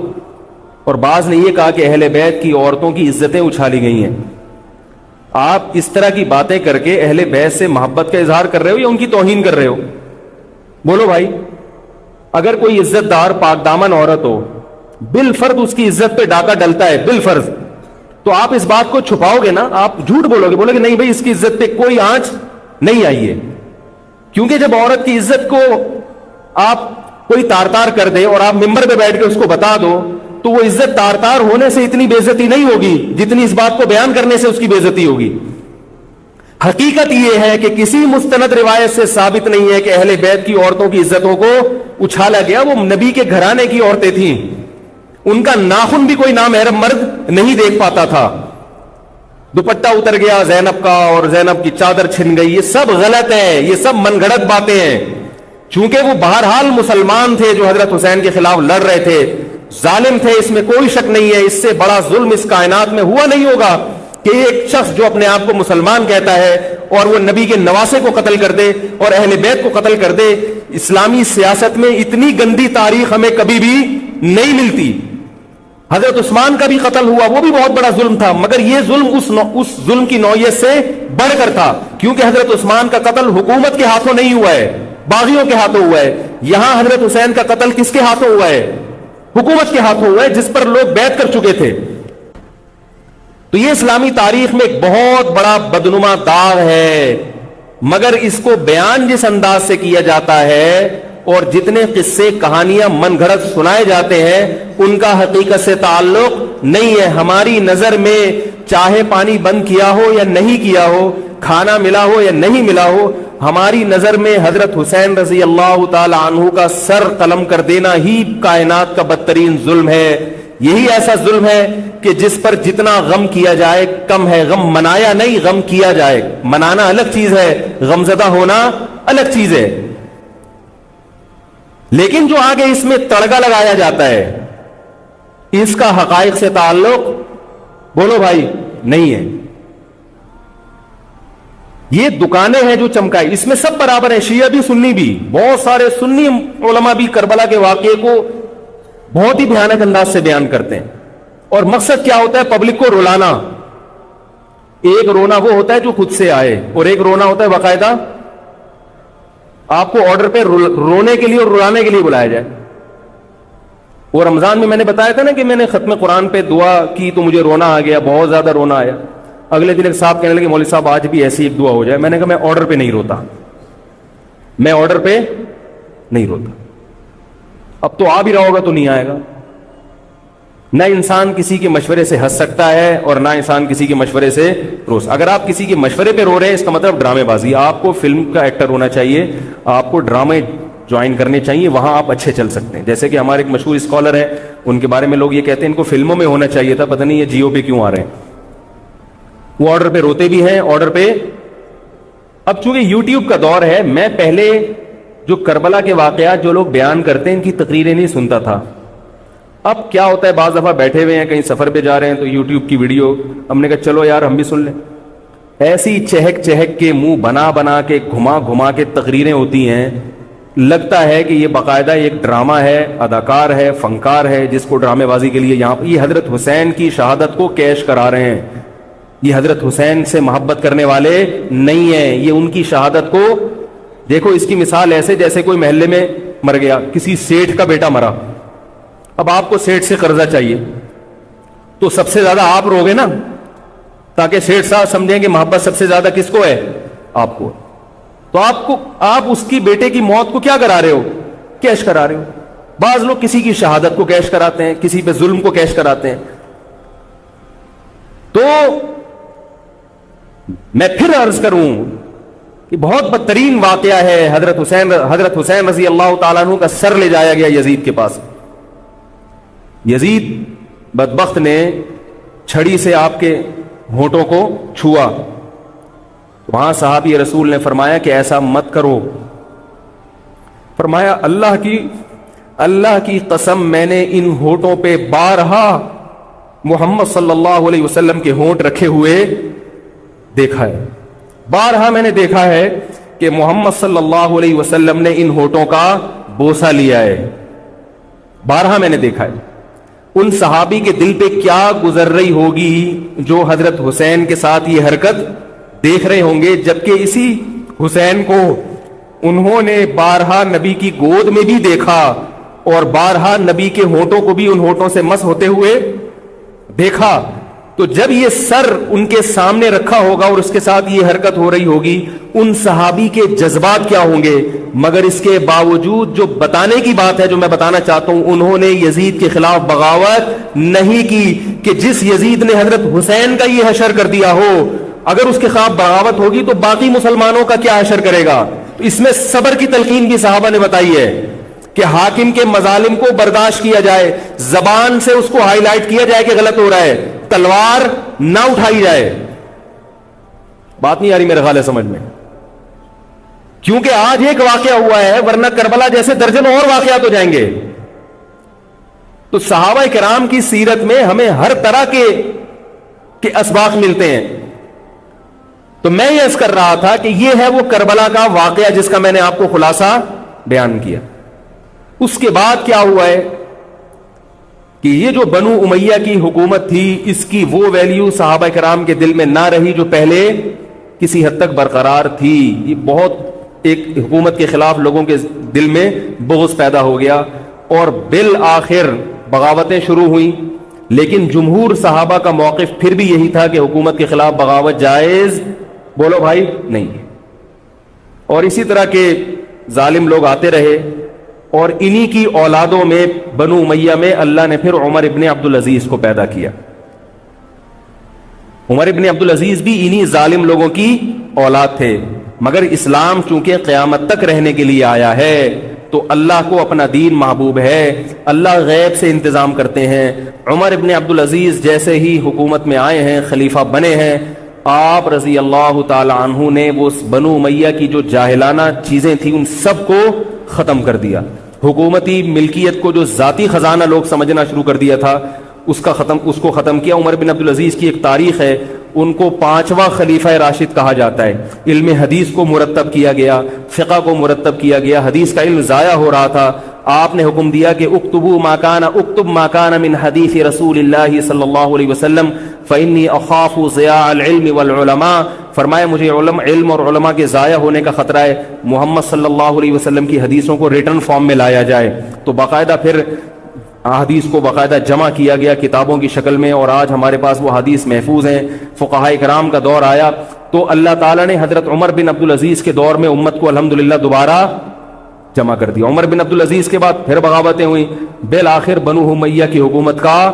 اور بعض نے یہ کہا کہ اہل بیت کی عورتوں کی عزتیں اچھالی گئی ہیں. آپ اس طرح کی باتیں کر کے اہل بیت سے محبت کا اظہار کر رہے ہو یا ان کی توہین کر رہے ہو؟ بولو بھائی. اگر کوئی عزت دار پاک دامن عورت ہو, بالفرض اس کی عزت پہ ڈاکہ ڈلتا ہے بالفرض, تو آپ اس بات کو چھپاؤ گے نا, آپ جھوٹ بولو گے, بولو گے نہیں بھائی اس کی عزت پہ کوئی آنچ نہیں آئی ہے. کیونکہ جب عورت کی عزت کو آپ کوئی تار تار کر دے اور آپ ممبر پہ بیٹھ کے اس کو بتا دو, تو وہ عزت تار تار ہونے سے اتنی بے عزتی نہیں ہوگی جتنی اس بات کو بیان کرنے سے اس کی بے عزتی ہوگی. حقیقت یہ ہے کہ کسی مستند روایت سے ثابت نہیں ہے کہ اہل بیت کی عورتوں کی عزتوں کو اچھالا گیا. وہ نبی کے گھرانے کی عورتیں تھیں, ان کا ناخن بھی کوئی نامحرم مرد نہیں دیکھ پاتا تھا. دوپٹہ اتر گیا زینب کا اور زینب کی چادر چھن گئی, یہ سب غلط ہے, یہ سب من گھڑت باتیں ہیں. چونکہ وہ بہرحال مسلمان تھے جو حضرت حسین کے خلاف لڑ رہے تھے, ظالم تھے, اس میں کوئی شک نہیں ہے. اس سے بڑا ظلم اس کائنات میں ہوا نہیں ہوگا کہ ایک شخص جو اپنے آپ کو مسلمان کہتا ہے اور وہ نبی کے نواسے کو قتل کر دے اور اہل بیت کو قتل کر دے. اسلامی سیاست میں اتنی گندی تاریخ ہمیں کبھی بھی نہیں ملتی. حضرت عثمان کا بھی قتل ہوا, وہ بھی بہت بڑا ظلم تھا, مگر یہ ظلم اس ظلم کی نوعیت سے بڑھ کر تھا, کیونکہ حضرت عثمان کا قتل حکومت کے ہاتھوں نہیں ہوا ہے, باغیوں کے ہاتھوں ہوا ہے. یہاں حضرت حسین کا قتل کس کے ہاتھوں ہوا ہے؟ حکومت کے ہاتھوں ہوا ہے, جس پر لوگ بیعت کر چکے تھے. تو یہ اسلامی تاریخ میں ایک بہت بڑا بدنما داغ ہے, مگر اس کو بیان جس انداز سے کیا جاتا ہے اور جتنے قصے کہانیاں من گھڑت سنائے جاتے ہیں ان کا حقیقت سے تعلق نہیں ہے. ہماری نظر میں چاہے پانی بند کیا ہو یا نہیں کیا ہو, کھانا ملا ہو یا نہیں ملا ہو, ہماری نظر میں حضرت حسین رضی اللہ تعالی عنہ کا سر قلم کر دینا ہی کائنات کا بدترین ظلم ہے. یہی ایسا ظلم ہے کہ جس پر جتنا غم کیا جائے کم ہے. غم منایا نہیں, غم کیا جائے. منانا الگ چیز ہے, غمزدہ ہونا الگ چیز ہے. لیکن جو آگے اس میں تڑکا لگایا جاتا ہے اس کا حقائق سے تعلق بولو بھائی نہیں ہے. یہ دکانیں ہیں جو چمکائی, اس میں سب برابر ہیں, شیعہ بھی سنی بھی. بہت سارے سنی علماء بھی کربلا کے واقعے کو بہت ہی بھیانک انداز سے بیان کرتے ہیں, اور مقصد کیا ہوتا ہے؟ پبلک کو رلانا. ایک رونا وہ ہوتا ہے جو خود سے آئے, اور ایک رونا ہوتا ہے باقاعدہ آپ کو آرڈر پہ رونے کے لیے اور رلانے کے لیے بلایا جائے. اور رمضان میں نے بتایا تھا نا کہ میں نے ختم قرآن پہ دعا کی تو مجھے رونا آ گیا, بہت زیادہ رونا آیا. اگلے دن ایک صاحب کہنے لگے مولوی صاحب آج بھی ایسی ایک دعا ہو جائے. میں نے کہا میں آرڈر پہ نہیں روتا, میں آرڈر پہ نہیں روتا. اب تو آ بھی رہا ہوگا تو نہیں آئے گا. نہ انسان کسی کے مشورے سے ہنس سکتا ہے اور نہ انسان کسی کے مشورے سے رو. اگر آپ کسی کے مشورے پہ رو رہے ہیں اس کا مطلب ڈرامے بازی. آپ کو فلم کا ایکٹر ہونا چاہیے, آپ کو ڈرامے جوائن کرنے چاہیے, وہاں آپ اچھے چل سکتے ہیں. جیسے کہ ہمارے ایک مشہور اسکالر ہیں, ان کے بارے میں لوگ یہ کہتے ہیں ان کو فلموں میں ہونا چاہیے تھا, پتہ نہیں یہ جیو پہ کیوں آ رہے ہیں. وہ آرڈر پہ روتے بھی ہیں, آرڈر پہ. اب چونکہ یوٹیوب کا دور ہے, میں پہلے جو کربلا کے واقعات جو لوگ بیان کرتے ہیں ان کی تقریریں نہیں سنتا تھا. اب کیا ہوتا ہے، بعض دفعہ بیٹھے ہوئے ہیں کہیں سفر پہ جا رہے ہیں تو یوٹیوب کی ویڈیو ہم نے کہا چلو یار ہم بھی سن لیں، ایسی چہک چہک کے منہ بنا بنا کے گھما گھما کے تقریریں ہوتی ہیں، لگتا ہے کہ یہ باقاعدہ ایک ڈرامہ ہے، اداکار ہے، فنکار ہے جس کو ڈرامے بازی کے لیے یہاں یہ حضرت حسین کی شہادت کو کیش کرا رہے ہیں. یہ حضرت حسین سے محبت کرنے والے نہیں ہیں، یہ ان کی شہادت کو دیکھو. اس کی مثال ایسے جیسے کوئی محلے میں مر گیا، کسی سیٹھ کا بیٹا مرا، اب آپ کو سیٹھ سے قرضہ چاہیے تو سب سے زیادہ آپ روگے نا، تاکہ سیٹھ صاحب سمجھیں کہ محبت سب سے زیادہ کس کو ہے، آپ کو. تو آپ اس کی بیٹے کی موت کو کیا کرا رہے ہو، کیش کرا رہے ہو. بعض لوگ کسی کی شہادت کو کیش کراتے ہیں، کسی پہ ظلم کو کیش کراتے ہیں. تو میں پھر عرض کروں کہ بہت بدترین واقعہ ہے، حضرت حسین رضی اللہ تعالیٰ عنہ کا سر لے جایا گیا یزید کے پاس. یزید بدبخت نے چھڑی سے آپ کے ہونٹوں کو چھوا. وہاں صحابی رسول نے فرمایا کہ ایسا مت کرو. فرمایا اللہ کی قسم میں نے ان ہونٹوں پہ بارہا محمد صلی اللہ علیہ وسلم کے ہونٹ رکھے ہوئے دیکھا ہے. بارہا میں نے دیکھا ہے کہ محمد صلی اللہ علیہ وسلم نے ان ہونٹوں کا بوسہ لیا ہے. بارہا میں نے دیکھا ہے. ان صحابی کے دل پہ کیا گزر رہی ہوگی جو حضرت حسین کے ساتھ یہ حرکت دیکھ رہے ہوں گے، جبکہ اسی حسین کو انہوں نے بارہا نبی کی گود میں بھی دیکھا اور بارہا نبی کے ہونٹوں کو بھی ان ہونٹوں سے مس ہوتے ہوئے دیکھا. تو جب یہ سر ان کے سامنے رکھا ہوگا اور اس کے ساتھ یہ حرکت ہو رہی ہوگی، ان صحابی کے جذبات کیا ہوں گے. مگر اس کے باوجود جو بتانے کی بات ہے، جو میں بتانا چاہتا ہوں، انہوں نے یزید کے خلاف بغاوت نہیں کی کہ جس یزید نے حضرت حسین کا یہ حشر کر دیا ہو، اگر اس کے خلاف بغاوت ہوگی تو باقی مسلمانوں کا کیا حشر کرے گا. اس میں صبر کی تلقین بھی صحابہ نے بتائی ہے کہ حاکم کے مظالم کو برداشت کیا جائے، زبان سے اس کو ہائی لائٹ کیا جائے کہ غلط ہو رہا ہے، تلوار نہ اٹھائی جائے. بات نہیں آ رہی میرے خیال ہے سمجھ میں، کیونکہ آج ایک واقعہ ہوا ہے، ورنہ کربلا جیسے درجنوں اور واقعات ہو جائیں گے. تو صحابہ کرام کی سیرت میں ہمیں ہر طرح کے اسباق ملتے ہیں. تو میں یہ عرض کر رہا تھا کہ یہ ہے وہ کربلا کا واقعہ جس کا میں نے آپ کو خلاصہ بیان کیا. اس کے بعد کیا ہوا ہے کہ یہ جو بنو امیہ کی حکومت تھی، اس کی وہ ویلیو صحابہ کرام کے دل میں نہ رہی جو پہلے کسی حد تک برقرار تھی. یہ بہت ایک حکومت کے خلاف لوگوں کے دل میں بغض پیدا ہو گیا اور بالآخر بغاوتیں شروع ہوئیں. لیکن جمہور صحابہ کا موقف پھر بھی یہی تھا کہ حکومت کے خلاف بغاوت جائز، بولو بھائی، نہیں. اور اسی طرح کے ظالم لوگ آتے رہے اور انہی کی اولادوں میں بنو امیہ میں اللہ نے پھر عمر ابن عبدالعزیز کو پیدا کیا. عمر ابن عبدالعزیز بھی انہی ظالم لوگوں کی اولاد تھے، مگر اسلام چونکہ قیامت تک رہنے کے لیے آیا ہے تو اللہ کو اپنا دین محبوب ہے، اللہ غیب سے انتظام کرتے ہیں. عمر ابن عبدالعزیز جیسے ہی حکومت میں آئے ہیں، خلیفہ بنے ہیں، آپ رضی اللہ تعالی عنہ نے وہ بنو امیہ کی جو جاہلانہ چیزیں تھیں ان سب کو ختم کر دیا. حکومتی ملکیت کو جو ذاتی خزانہ لوگ سمجھنا شروع کر دیا تھا اس کو ختم کیا. عمر بن عبدالعزیز کی ایک تاریخ ہے، ان کو 5واں خلیفہ راشد کہا جاتا ہے. علم حدیث کو مرتب کیا گیا، فقہ کو مرتب کیا گیا، حدیث کا علم ضائع ہو رہا تھا. آپ نے حکم دیا کہ اکتب ما کان من حدیث رسول اللہ صلی اللہ علیہ وسلم فإنی اخاف ضیاع العلم والعلماء. فرمایا مجھے علم اور علماء کے ضائع ہونے کا خطرہ ہے، محمد صلی اللہ علیہ وسلم کی حدیثوں کو ریٹن فارم میں لایا جائے. تو باقاعدہ پھر حدیث کو باقاعدہ جمع کیا گیا کتابوں کی شکل میں، اور آج ہمارے پاس وہ حدیث محفوظ ہیں. فقہائے کرام کا دور آیا تو اللہ تعالیٰ نے حضرت عمر بن عبدالعزیز کے دور میں امت کو الحمدللہ دوبارہ جمع کر دیا. عمر بن عبدالعزیز کے بعد پھر بغاوتیں ہوئیں، بالآخر بنو امیہ کی حکومت کا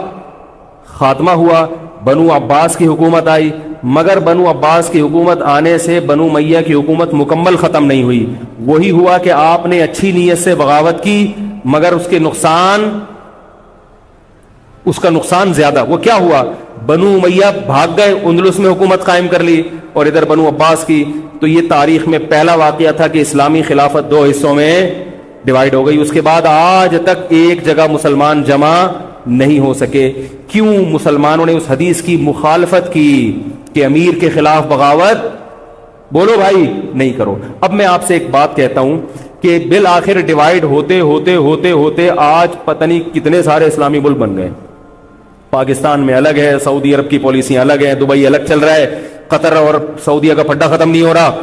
خاتمہ ہوا. بنو عباس کی حکومت آئی، مگر بنو عباس کی حکومت آنے سے بنو امیہ کی حکومت مکمل ختم نہیں ہوئی. وہی ہوا کہ آپ نے اچھی نیت سے بغاوت کی مگر اس کا نقصان زیادہ. وہ کیا ہوا؟ بنو امیہ بھاگ گئے، اندلس میں حکومت قائم کر لی، اور ادھر بنو عباس کی. تو یہ تاریخ میں پہلا واقعہ تھا کہ اسلامی خلافت 2 حصوں میں ڈیوائیڈ ہو گئی. اس کے بعد آج تک ایک جگہ مسلمان جمع نہیں ہو سکے. کیوں مسلمانوں نے اس حدیث کی مخالفت کی کہ امیر کے خلاف بغاوت بولو بھائی نہیں کرو. اب میں آپ سے ایک بات کہتا ہوں کہ بالآخر ڈیوائیڈ ہوتے ہوتے ہوتے ہوتے آج پتہ نہیں کتنے سارے اسلامی ملک بن گئے. پاکستان میں الگ ہے, سعودی عرب کی پالیسیاں الگ ہیں, دبئی الگ چل رہا ہے, قطر اور سعودیہ کا پھڈا ختم نہیں ہو رہا.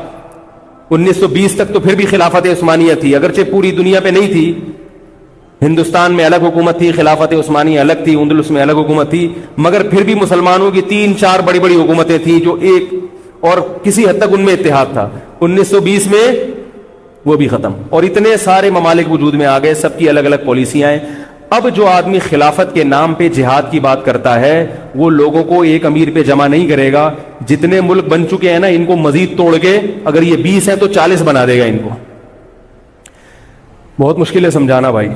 1920 تک تو پھر بھی خلافت عثمانیہ تھی, اگرچہ پوری دنیا پہ نہیں تھی. ہندوستان میں الگ حکومت تھی, خلافت عثمانیہ الگ تھی, اندلس میں الگ حکومت تھی, مگر پھر بھی مسلمانوں کی 3-4 بڑی بڑی حکومتیں تھیں جو ایک اور کسی حد تک ان میں اتحاد تھا. 1920 میں وہ بھی ختم, اور اتنے سارے ممالک وجود میں آ گئے, سب کی الگ الگ پالیسیاں ہیں. اب جو آدمی خلافت کے نام پہ جہاد کی بات کرتا ہے وہ لوگوں کو ایک امیر پہ جمع نہیں کرے گا. جتنے ملک بن چکے ہیں نا, ان کو مزید توڑ کے اگر یہ 20 ہیں تو 40 بنا دے گا ان کو. بہت مشکل ہے سمجھانا بھائی.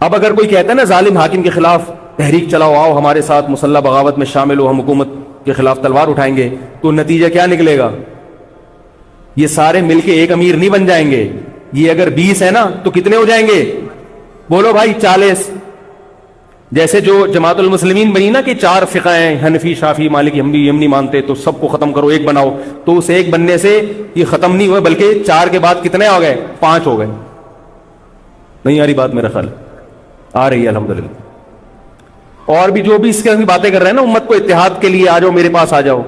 اب اگر کوئی کہتا ہے نا ظالم حاکم کے خلاف تحریک چلاؤ, آؤ ہمارے ساتھ مسلح بغاوت میں شامل ہو, ہم حکومت کے خلاف تلوار اٹھائیں گے, تو نتیجہ کیا نکلے گا؟ یہ سارے مل کے ایک امیر نہیں بن جائیں گے. یہ اگر 20 ہے نا تو کتنے ہو جائیں گے؟ بولو بھائی 40. جیسے جو جماعت المسلمین بنی نا کہ 4 فقہ ہیں, حنفی, شافعی, مالکی, ہم بھی ہم نہیں مانتے, تو سب کو ختم کرو, ایک بناؤ. تو اس ایک بننے سے یہ ختم نہیں ہوئے, بلکہ 4 کے بعد کتنے ہو گئے؟ 5 ہو گئے. نہیں آ رہی بات میرا خیال؟ آ رہی ہے الحمدللہ. اور بھی جو بھی اس کی باتیں کر رہے ہیں نا امت کو اتحاد کے لیے, آ جاؤ میرے پاس آ جاؤ,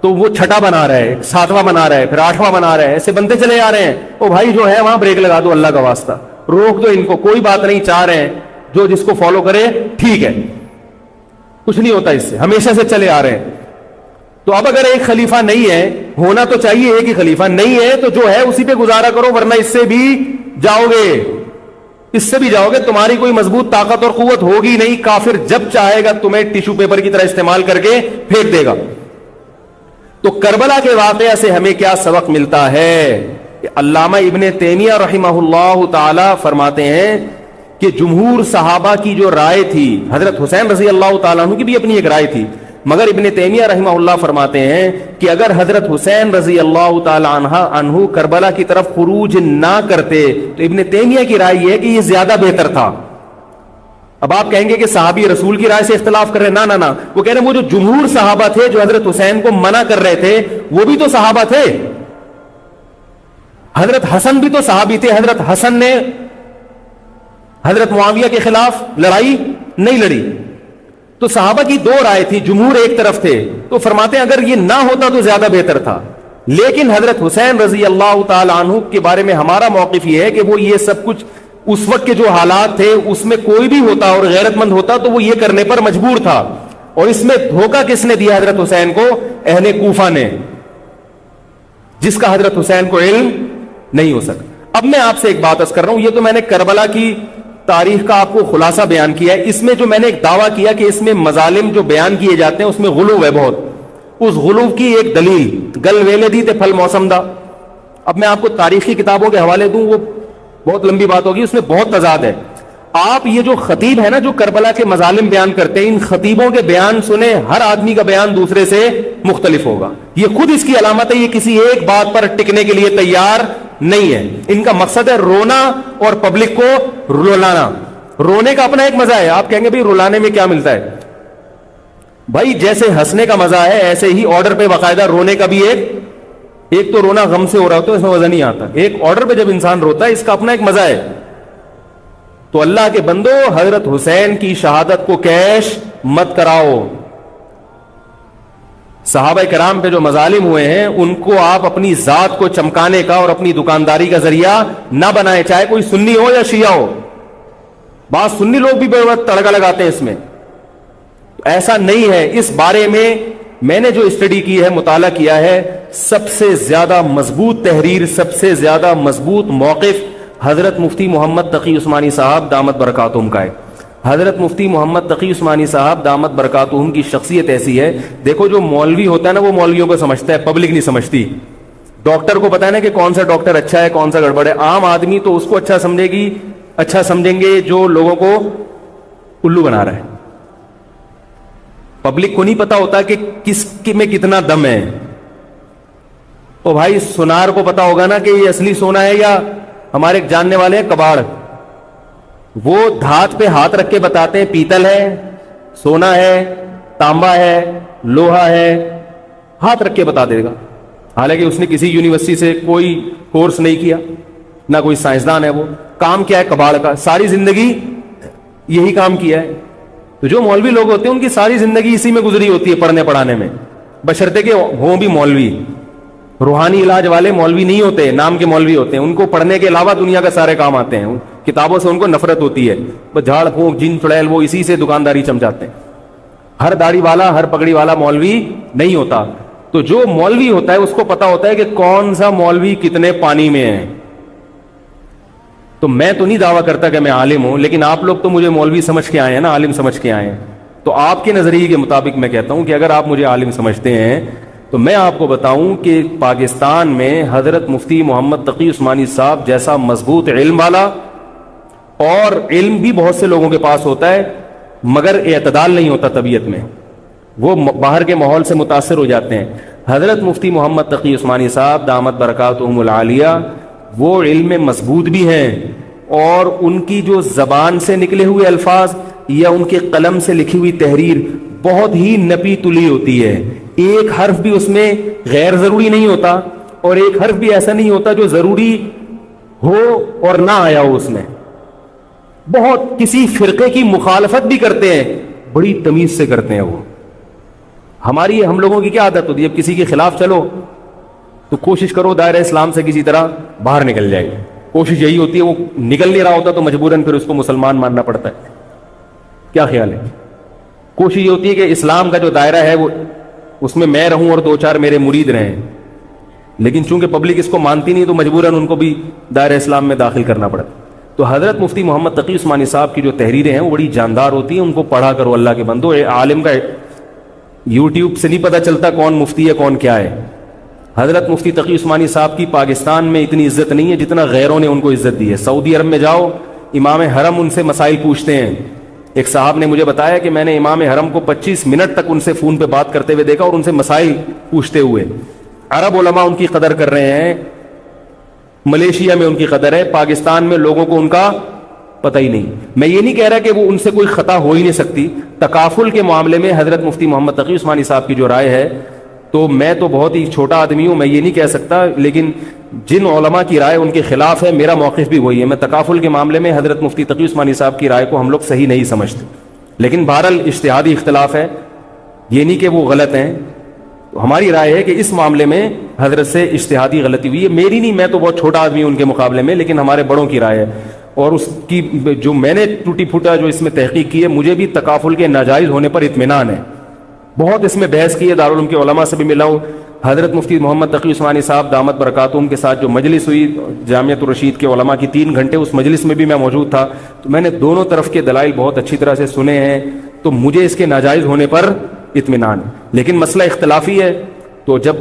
تو وہ 6واں بنا رہا ہے, 7واں بنا رہا ہے, پھر 8واں بنا رہا ہے, ایسے بنتے چلے جا رہے ہیں. او بھائی جو ہے وہاں بریک لگا دو, اللہ کا واسطہ روک دو ان کو, کوئی بات نہیں, 4 ہیں, جو جس کو فالو کرے ٹھیک ہے, کچھ نہیں ہوتا اس سے, ہمیشہ سے چلے آ رہے ہیں. تو اب اگر ایک خلیفہ نہیں ہے, ہونا تو چاہیے ایک ہی خلیفہ, نہیں ہے تو جو ہے اسی پہ گزارا کرو, ورنہ اس سے بھی جاؤ گے, اس سے بھی جاؤ گے. تمہاری کوئی مضبوط طاقت اور قوت ہوگی نہیں. کافر جب چاہے گا تمہیں ٹیشو پیپر کی طرح استعمال کر کے پھینک دے گا. تو کربلا کے واقعہ سے ہمیں کیا سبق ملتا ہے؟ علامہ ابن تیمیہ رحمہ اللہ تعالی فرماتے ہیں کہ جمہور صحابہ کی جو رائے تھی, حضرت حسین رضی اللہ تعالیٰ عنہ کی بھی اپنی ایک رائے تھی, مگر ابن تیمیہ رحمہ اللہ فرماتے ہیں کہ اگر حضرت حسین رضی اللہ تعالیٰ عنہ کربلا کی طرف خروج نہ کرتے تو ابن تیمیہ کی رائے یہ ہے کہ یہ زیادہ بہتر تھا. اب آپ کہیں گے کہ صحابی رسول کی رائے سے اختلاف کر رہے ہیں, نہ, وہ کہہ رہے ہیں وہ جو جمہور صحابہ تھے جو حضرت حسین کو منع کر رہے تھے وہ بھی تو صحابہ تھے. حضرت حسن بھی تو صحابی تھے. حضرت حسن نے حضرت معاویہ کے خلاف لڑائی نہیں لڑی. تو صحابہ کی 2 رائے تھی, جمہور ایک طرف تھے. تو فرماتے ہیں اگر یہ نہ ہوتا تو زیادہ بہتر تھا. لیکن حضرت حسین رضی اللہ تعالی عنہ کے بارے میں ہمارا موقف یہ ہے کہ وہ یہ سب کچھ اس وقت کے جو حالات تھے اس میں کوئی بھی ہوتا اور غیرت مند ہوتا تو وہ یہ کرنے پر مجبور تھا. اور اس میں دھوکہ کس نے دیا حضرت حسین کو؟ اہل کوفہ نے, جس کا حضرت حسین کو علم نہیں ہو سکا. اب میں آپ سے ایک بات عرض کر رہا ہوں, یہ تو میں نے کربلا کی تاریخ کا آپ کو خلاصہ بیان کیا ہے. اس میں جو میں نے ایک دعویٰ کیا کہ اس میں مظالم جو بیان کیے جاتے ہیں اس میں غلو ہے بہت, اس غلو کی ایک دلیل گل ویلے دی تے پھل موسم دا. اب میں آپ کو تاریخی کتابوں کے حوالے دوں, وہ بہت لمبی بات ہوگی, اس میں بہت تضاد ہے. آپ یہ جو خطیب ہے نا جو کربلا کے مظالم بیان کرتے ہیں, ان خطیبوں کے بیان سنیں, ہر آدمی کا بیان دوسرے سے مختلف ہوگا. یہ خود اس کی علامت ہے, یہ کسی ایک بات پر ٹکنے کے لیے تیار نہیں ہے. ان کا مقصد ہے رونا اور پبلک کو رلانا. رونے کا اپنا ایک مزہ ہے. آپ کہیں گے بھائی رلانے میں کیا ملتا ہے؟ بھائی جیسے ہنسنے کا مزہ ہے ایسے ہی آرڈر پہ باقاعدہ رونے کا بھی ایک تو رونا غم سے ہو رہا ہوتا ہے, اس میں مزہ نہیں آتا. ایک آرڈر پہ جب انسان روتا ہے اس کا اپنا ایک مزہ ہے. تو اللہ کے بندو, حضرت حسین کی شہادت کو کیش مت کراؤ. صحابہ کرام پہ جو مظالم ہوئے ہیں ان کو آپ اپنی ذات کو چمکانے کا اور اپنی دکانداری کا ذریعہ نہ بنائیں, چاہے کوئی سنی ہو یا شیعہ ہو. بعض سنی لوگ بھی بے وقت تڑکا لگاتے ہیں اس میں. ایسا نہیں ہے. اس بارے میں نے جو اسٹڈی کی ہے, مطالعہ کیا ہے, سب سے زیادہ مضبوط تحریر, سب سے زیادہ مضبوط موقف حضرت مفتی محمد تقی عثمانی صاحب دامت برکاتہم کا ہے. حضرت مفتی محمد تقی عثمانی صاحب دامت برکاتہم کی شخصیت ایسی ہے, دیکھو جو مولوی ہوتا ہے نا وہ مولویوں کو سمجھتا ہے, پبلک نہیں سمجھتی. ڈاکٹر کو پتا ہے نا کہ کون سا ڈاکٹر اچھا ہے کون سا گڑبڑ ہے. عام آدمی تو اس کو اچھا سمجھیں گے جو لوگوں کو الو بنا رہا ہے. پبلک کو نہیں پتا ہوتا کہ کس میں کتنا دم ہے. تو بھائی سونار کو پتا ہوگا نا کہ یہ اصلی سونا ہے یا ہمارے جاننے والے ہیں کباڑ. وہ دھات پہ ہاتھ رکھ کے بتاتے ہیں پیتل ہے، سونا ہے، تانبا ہے، لوہا ہے، ہاتھ رکھ کے بتا دے گا، حالانکہ اس نے کسی یونیورسٹی سے کوئی کورس نہیں کیا، نہ کوئی سائنسدان ہے، وہ کام کیا ہے کباڑ کا، ساری زندگی یہی کام کیا ہے. تو جو مولوی لوگ ہوتے ہیں ان کی ساری زندگی اسی میں گزری ہوتی ہے، پڑھنے پڑھانے میں، بشرطے کہ ہوں بھی مولوی. روحانی علاج والے مولوی نہیں ہوتے، نام کے مولوی ہوتے ہیں، ان کو پڑھنے کے علاوہ دنیا کا سارے کام آتے ہیں، کتابوں سے ان کو نفرت ہوتی ہے، بس جھاڑ پھونک جن چڑیل وہ اسی سے دکانداری چمچاتے ہیں. ہر داڑھی والا ہر پگڑی والا مولوی نہیں ہوتا. تو جو مولوی ہوتا ہے اس کو پتا ہوتا ہے کہ کون سا مولوی کتنے پانی میں ہے. تو میں تو نہیں دعویٰ کرتا کہ میں عالم ہوں، لیکن آپ لوگ تو مجھے مولوی سمجھ کے آئے ہیں نا، عالم سمجھ کے آئے ہیں. تو آپ کے نظریے کے مطابق میں کہتا ہوں کہ اگر آپ مجھے عالم سمجھتے ہیں تو میں آپ کو بتاؤں کہ پاکستان میں حضرت مفتی محمد تقی عثمانی صاحب جیسا مضبوط علم والا، اور علم بھی بہت سے لوگوں کے پاس ہوتا ہے مگر اعتدال نہیں ہوتا طبیعت میں، وہ باہر کے ماحول سے متاثر ہو جاتے ہیں. حضرت مفتی محمد تقی عثمانی صاحب دامت برکاتہم العالیہ وہ علم میں مضبوط بھی ہیں، اور ان کی جو زبان سے نکلے ہوئے الفاظ یا ان کے قلم سے لکھی ہوئی تحریر بہت ہی نپی تلی ہوتی ہے. ایک حرف بھی اس میں غیر ضروری نہیں ہوتا، اور ایک حرف بھی ایسا نہیں ہوتا جو ضروری ہو اور نہ آیا ہو اس میں. بہت کسی فرقے کی مخالفت بھی کرتے ہیں، بڑی تمیز سے کرتے ہیں. وہ ہم لوگوں کی کیا عادت ہوتی ہے، اب کسی کے خلاف چلو تو کوشش کرو دائرہ اسلام سے کسی طرح باہر نکل جائے. کوشش یہی ہوتی ہے، وہ نکل نہیں رہا ہوتا تو مجبوراً پھر اس کو مسلمان ماننا پڑتا ہے. کیا خیال ہے؟ کوشش یہ ہوتی ہے کہ اسلام کا جو دائرہ ہے وہ اس میں میں رہوں اور دو چار میرے مرید رہیں، لیکن چونکہ پبلک اس کو مانتی نہیں تو مجبوراً ان کو بھی دائرہ اسلام میں داخل کرنا پڑتا. تو حضرت مفتی محمد تقی عثمانی صاحب کی جو تحریریں ہیں وہ بڑی جاندار ہوتی ہیں، ان کو پڑھا کرو. اللہ کے بندو، عالم کا یوٹیوب سے نہیں پتہ چلتا کون مفتی ہے کون کیا ہے. حضرت مفتی تقی عثمانی صاحب کی پاکستان میں اتنی عزت نہیں ہے جتنا غیروں نے ان کو عزت دی ہے. سعودی عرب میں جاؤ، امام حرم ان سے مسائل پوچھتے ہیں. ایک صاحب نے مجھے بتایا کہ میں نے امام حرم کو 25 منٹ تک ان سے فون پہ بات کرتے ہوئے دیکھا اور ان سے مسائل پوچھتے ہوئے. عرب علماء ان کی قدر کر رہے ہیں، ملیشیا میں ان کی قدر ہے، پاکستان میں لوگوں کو ان کا پتہ ہی نہیں. میں یہ نہیں کہہ رہا کہ وہ ان سے کوئی خطا ہو ہی نہیں سکتی. تکافل کے معاملے میں حضرت مفتی محمد تقی عثمانی صاحب کی جو رائے ہے، تو میں تو بہت ہی چھوٹا آدمی ہوں، میں یہ نہیں کہہ سکتا، لیکن جن علماء کی رائے ان کے خلاف ہے میرا موقف بھی وہی ہے. میں تکافل کے معاملے میں حضرت مفتی تقی عثمانی صاحب کی رائے کو ہم لوگ صحیح نہیں سمجھتے، لیکن بہرحال اجتہادی اختلاف ہے، یہ نہیں کہ وہ غلط ہیں. ہماری رائے ہے کہ اس معاملے میں حضرت سے اجتہادی غلطی ہوئی ہے. میری نہیں، میں تو بہت چھوٹا آدمی ہوں ان کے مقابلے میں، لیکن ہمارے بڑوں کی رائے ہے. اور اس کی جو میں نے ٹوٹی پھوٹا جو اس میں تحقیق کی ہے، مجھے بھی تکافل کے ناجائز ہونے پر اطمینان ہے. بہت اس میں بحث کی ہے، دارالعلوم کے علماء سے بھی ملا ہوں. حضرت مفتی محمد تقی عثمانی صاحب دامت برکاتہم کے ساتھ جو مجلس ہوئی جامعۃ الرشید کے علماء کی 3 گھنٹے، اس مجلس میں بھی میں موجود تھا. تو میں نے دونوں طرف کے دلائل بہت اچھی طرح سے سنے ہیں، تو مجھے اس کے ناجائز ہونے پر اطمینان ہے. لیکن مسئلہ اختلافی ہے، تو جب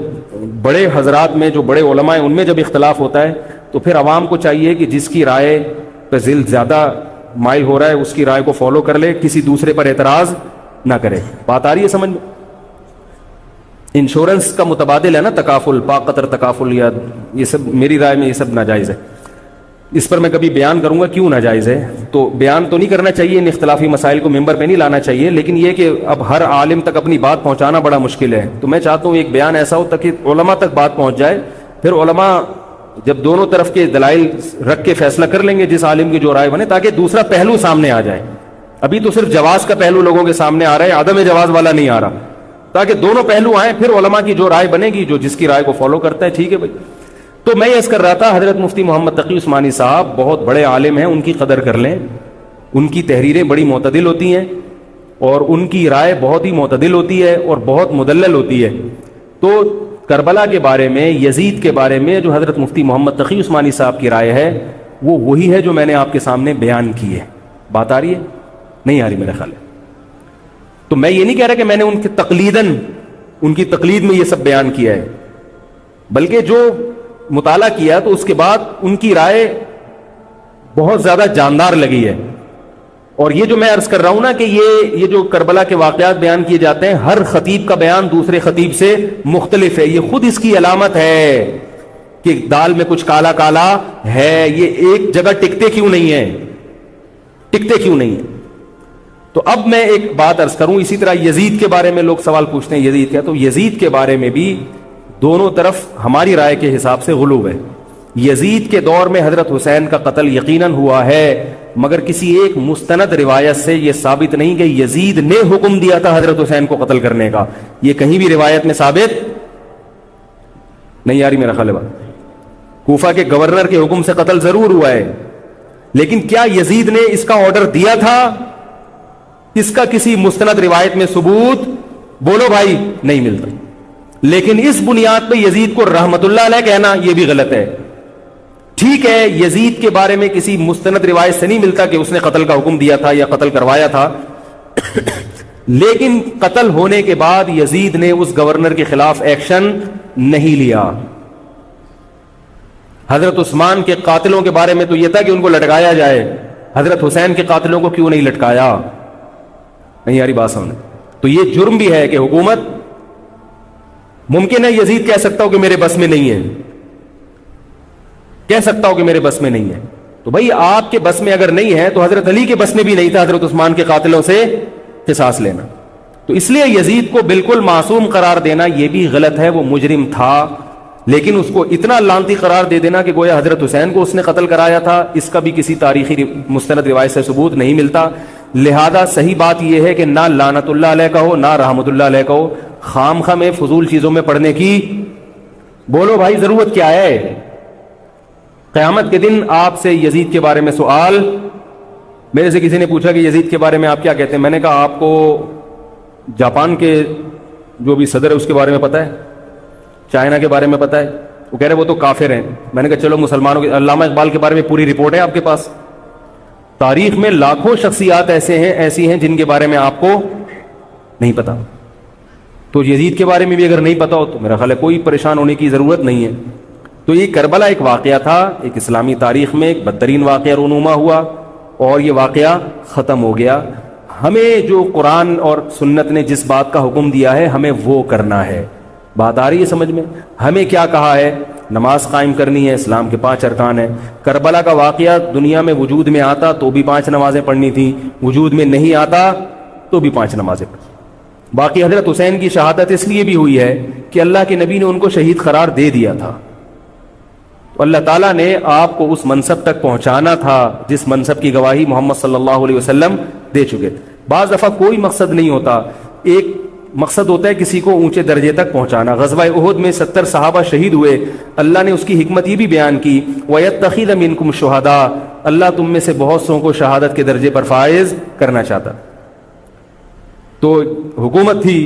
بڑے حضرات میں جو بڑے علماء ہیں ان میں جب اختلاف ہوتا ہے تو پھر عوام کو چاہیے کہ جس کی رائے پہ ذل زیادہ مائل ہو رہا ہے اس کی رائے کو فالو کر لے، کسی دوسرے پر اعتراض نہ کرے. بات آ رہی ہے سمجھ میں؟ انشورنس کا متبادل ہے نا تکافل، پاک قطر تکافل، یا یہ سب میری رائے میں یہ سب ناجائز ہے. اس پر میں کبھی بیان کروں گا کیوں ناجائز ہے. تو بیان تو نہیں کرنا چاہیے، ان اختلافی مسائل کو ممبر پہ نہیں لانا چاہیے، لیکن یہ کہ اب ہر عالم تک اپنی بات پہنچانا بڑا مشکل ہے. تو میں چاہتا ہوں ایک بیان ایسا ہو تاکہ علماء تک بات پہنچ جائے، پھر علماء جب دونوں طرف کے دلائل رکھ کے فیصلہ کر لیں گے جس عالم کی جو رائے بنے، تاکہ دوسرا پہلو سامنے آ جائے. ابھی تو صرف جواز کا پہلو لوگوں کے سامنے آ رہا ہے، عدم جواز والا نہیں آ رہا. تاکہ دونوں پہلو آئیں، پھر علماء کی جو رائے بنے گی، جو جس کی رائے کو فالو کرتا ہے، ٹھیک ہے بھائی. تو میں یہ کر رہا تھا، حضرت مفتی محمد تقی عثمانی صاحب بہت بڑے عالم ہیں، ان کی قدر کر لیں. ان کی تحریریں بڑی معتدل ہوتی ہیں اور ان کی رائے بہت ہی معتدل ہوتی ہے اور بہت مدلل ہوتی ہے. تو کربلا کے بارے میں، یزید کے بارے میں جو حضرت مفتی محمد تقی عثمانی صاحب کی رائے ہے وہ وہی ہے جو میں نے آپ کے سامنے بیان کی ہے. بات آ رہی ہے؟ نہیں آ رہی میرا خیال ہے. تو میں یہ نہیں کہہ رہا کہ میں نے ان کی تقلید میں یہ سب بیان کیا ہے، بلکہ جو مطالعہ کیا تو اس کے بعد ان کی رائے بہت زیادہ جاندار لگی ہے. اور یہ جو میں عرض کر رہا ہوں نا کہ یہ جو کربلا کے واقعات بیان کیے جاتے ہیں، ہر خطیب کا بیان دوسرے خطیب سے مختلف ہے. یہ خود اس کی علامت ہے کہ دال میں کچھ کالا کالا ہے. یہ ایک جگہ ٹکتے کیوں نہیں ہے؟ ٹکتے کیوں نہیں ہیں؟ تو اب میں ایک بات عرض کروں. اسی طرح یزید کے بارے میں لوگ سوال پوچھتے ہیں یزید کیا, تو یزید کے بارے میں بھی دونوں طرف ہماری رائے کے حساب سے غلو ہے. یزید کے دور میں حضرت حسین کا قتل یقیناً ہوا ہے, مگر کسی ایک مستند روایت سے یہ ثابت نہیں کہ یزید نے حکم دیا تھا حضرت حسین کو قتل کرنے کا. یہ کہیں بھی روایت میں ثابت نہیں آ رہی میرا خیال ہے. کوفہ کے گورنر کے حکم سے قتل ضرور ہوا ہے, لیکن کیا یزید نے اس کا آرڈر دیا تھا؟ اس کا کسی مستند روایت میں ثبوت بولو بھائی نہیں ملتا. لیکن اس بنیاد پہ یزید کو رحمت اللہ علیہ کہنا یہ بھی غلط ہے. ٹھیک ہے, یزید کے بارے میں کسی مستند روایت سے نہیں ملتا کہ اس نے قتل کا حکم دیا تھا یا قتل کروایا تھا, لیکن قتل ہونے کے بعد یزید نے اس گورنر کے خلاف ایکشن نہیں لیا. حضرت عثمان کے قاتلوں کے بارے میں تو یہ تھا کہ ان کو لٹکایا جائے, حضرت حسین کے قاتلوں کو کیوں نہیں لٹکایا؟ نہیں یاری بات سمجھ. تو یہ جرم بھی ہے کہ حکومت, ممکن ہے یزید کہہ سکتا ہو کہ میرے بس میں نہیں ہے, کہہ سکتا ہو کہ میرے بس میں نہیں ہے. تو بھائی آپ کے بس میں اگر نہیں ہے تو حضرت علی کے بس میں بھی نہیں تھا حضرت عثمان کے قاتلوں سے قصاص لینا. تو اس لیے یزید کو بالکل معصوم قرار دینا یہ بھی غلط ہے, وہ مجرم تھا, لیکن اس کو اتنا لعنتی قرار دے دینا کہ گویا حضرت حسین کو اس نے قتل کرایا تھا, اس کا بھی کسی تاریخی مستند روایت سے ثبوت نہیں ملتا. لہذا صحیح بات یہ ہے کہ نہ لعنت اللہ علیہ کا ہو نہ رحمت اللہ علیہ کا ہو, خام خواہ میں فضول چیزوں میں پڑھنے کی بولو بھائی ضرورت کیا ہے؟ قیامت کے دن آپ سے یزید کے بارے میں سوال, میرے سے کسی نے پوچھا کہ یزید کے بارے میں آپ کیا کہتے ہیں. میں نے کہا آپ کو جاپان کے جو بھی صدر ہے اس کے بارے میں پتہ ہے, چائنا کے بارے میں پتہ ہے؟ وہ کہہ رہے وہ تو کافر ہیں. میں نے کہا چلو مسلمانوں کے, علامہ اقبال کے بارے میں پوری رپورٹ ہے آپ کے پاس. تاریخ میں لاکھوں شخصیات ایسی ہیں جن کے بارے میں آپ کو نہیں پتا. تو یزید کے بارے میں بھی اگر نہیں پتا ہو تو میرا خیال ہے کوئی پریشان ہونے کی ضرورت نہیں ہے. تو یہ کربلا ایک واقعہ تھا, ایک اسلامی تاریخ میں ایک بدترین واقعہ رونما ہوا اور یہ واقعہ ختم ہو گیا. ہمیں جو قرآن اور سنت نے جس بات کا حکم دیا ہے ہمیں وہ کرنا ہے. بات آ رہی ہے سمجھ میں؟ ہمیں کیا کہا ہے؟ نماز قائم کرنی ہے, اسلام کے 5 ارکان ہیں. کربلا کا واقعہ دنیا میں وجود میں آتا تو بھی 5 نمازیں پڑھنی تھی, وجود میں نہیں آتا تو بھی 5 نمازیں پڑھنی. باقی حضرت حسین کی شہادت اس لیے بھی ہوئی ہے کہ اللہ کے نبی نے ان کو شہید قرار دے دیا تھا. تو اللہ تعالیٰ نے آپ کو اس منصب تک پہنچانا تھا جس منصب کی گواہی محمد صلی اللہ علیہ وسلم دے چکے تھے. بعض دفعہ کوئی مقصد نہیں ہوتا, ایک مقصد ہوتا ہے کسی کو اونچے درجے تک پہنچانا. غزوہ احد میں 70 صحابہ شہید ہوئے, اللہ نے اس کی حکمت یہ بھی بیان کی وَيَتَّخِذَ مِنْكُمْ شُهَدَاءَ, اللہ تم میں سے بہت سو کو شہادت کے درجے پر فائز کرنا چاہتا. تو حکومت تھی,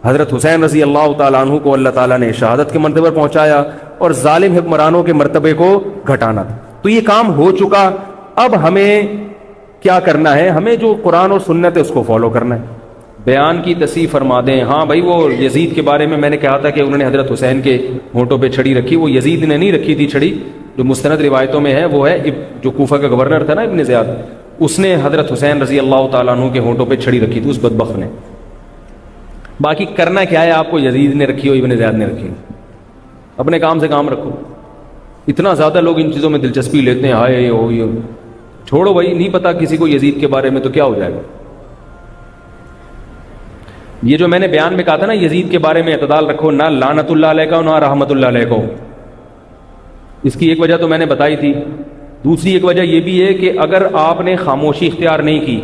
حضرت حسین رضی اللہ تعالیٰ عنہ کو اللہ تعالیٰ نے شہادت کے مرتبے پر پہنچایا اور ظالم حکمرانوں کے مرتبے کو گھٹانا تھا. تو یہ کام ہو چکا. اب ہمیں کیا کرنا ہے؟ ہمیں جو قرآن اور سنت ہے اس کو فالو کرنا ہے. بیان کی تصحیح فرما دیں. ہاں بھائی وہ یزید کے بارے میں نے کہا تھا کہ انہوں نے حضرت حسین کے ہونٹوں پہ چھڑی رکھی, وہ یزید نے نہیں رکھی تھی چھڑی. جو مستند روایتوں میں ہے وہ ہے جو کوفہ کا گورنر تھا نا ابن زیاد, اس نے حضرت حسین رضی اللہ تعالیٰ عنہ کے ہونٹوں پہ چھڑی رکھی تھی اس بدبخت نے. باقی کرنا کیا ہے آپ کو؟ یزید نے رکھی ہو ابن زیاد نے رکھی ہو, اپنے کام سے کام رکھو. اتنا زیادہ لوگ ان چیزوں میں دلچسپی لیتے ہیں, ہائے ہو یہ چھوڑو بھائی, نہیں پتا کسی کو یزید کے بارے میں تو کیا ہو جائے گا. یہ جو میں نے بیان میں کہا تھا نا یزید کے بارے میں اعتدال رکھو, نہ لعنت اللہ علیہ کا نہ رحمت اللہ علیہ کو, اس کی ایک وجہ تو میں نے بتائی تھی. دوسری ایک وجہ یہ بھی ہے کہ اگر آپ نے خاموشی اختیار نہیں کی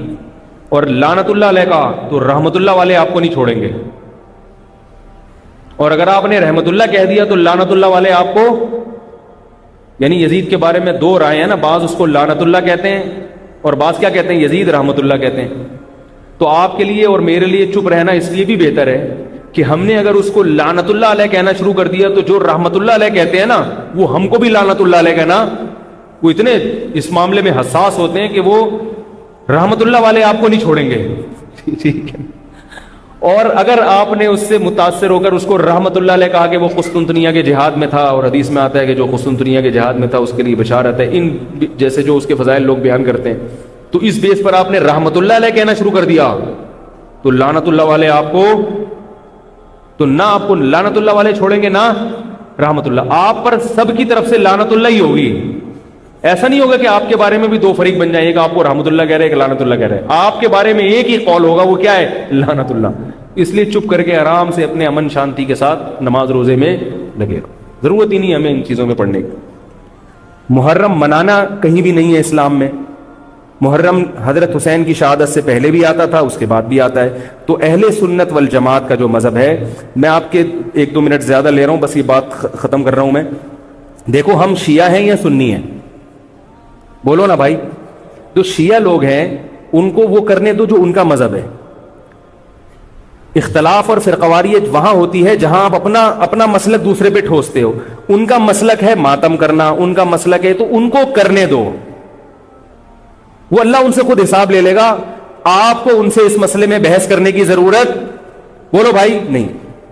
اور لعنت اللہ علیہ کا تو رحمت اللہ والے آپ کو نہیں چھوڑیں گے, اور اگر آپ نے رحمت اللہ کہہ دیا تو لعنت اللہ والے آپ کو, یعنی یزید کے بارے میں 2 رائے ہیں نا, بعض اس کو لعنت اللہ کہتے ہیں اور بعض کیا کہتے ہیں, یزید رحمت اللہ کہتے ہیں. تو آپ کے لیے اور میرے لیے چپ رہنا اس لیے بھی بہتر ہے کہ ہم نے اگر اس کو لعنت اللہ علیہ کہنا شروع کر دیا تو جو رحمت اللہ علیہ کہتے ہیں نا وہ ہم کو بھی لعنت اللہ علیہ کہنا, وہ اتنے اس معاملے میں حساس ہوتے ہیں کہ وہ رحمت اللہ والے آپ کو نہیں چھوڑیں گے. ٹھیک ہے. اور اگر آپ نے اس سے متاثر ہو کر اس کو رحمت اللہ علیہ کہا کہ وہ قسطنطنیہ کے جہاد میں تھا, اور حدیث میں آتا ہے کہ جو قسطنطنیہ کے جہاد میں تھا اس کے لیے بشارت ہے, ان جیسے جو اس کے فضائل لوگ بیان کرتے ہیں, تو اس بیس پر آپ نے رحمت اللہ علیہ کہنا شروع کر دیا تو لعنت اللہ والے آپ کو, تو نہ آپ کو لعنت اللہ والے چھوڑیں گے نہ رحمت اللہ, آپ پر سب کی طرف سے لعنت اللہ ہی ہوگی. ایسا نہیں ہوگا کہ آپ کے بارے میں بھی دو فریق بن جائیں، ایک آپ کو رحمت اللہ کہہ رہے، ایک لعنت اللہ کہہ رہے. آپ کے بارے میں ایک ہی قول ہوگا، وہ کیا ہے؟ لعنت اللہ. اس لیے چپ کر کے آرام سے اپنے امن شانتی کے ساتھ نماز روزے میں لگے رہو. ضرورت ہی نہیں ہمیں ان چیزوں میں پڑھنے کی. محرم منانا کہیں بھی نہیں ہے اسلام میں. محرم حضرت حسین کی شہادت سے پہلے بھی آتا تھا، اس کے بعد بھی آتا ہے. تو اہل سنت والجماعت کا جو مذہب ہے، میں آپ کے 1-2 منٹ زیادہ لے رہا ہوں، بس یہ بات ختم کر رہا ہوں میں. دیکھو ہم شیعہ ہیں یا سنی ہیں؟ بولو نا بھائی. جو شیعہ لوگ ہیں ان کو وہ کرنے دو جو ان کا مذہب ہے. اختلاف اور فرقواریت وہاں ہوتی ہے جہاں آپ اپنا مسلک دوسرے پہ ٹھوستے ہو. ان کا مسلک ہے ماتم کرنا، ان کا مسلک ہے تو ان کو کرنے دو، وہ اللہ ان سے خود حساب لے لے گا. آپ کو ان سے اس مسئلے میں بحث کرنے کی ضرورت، بولو بھائی، نہیں.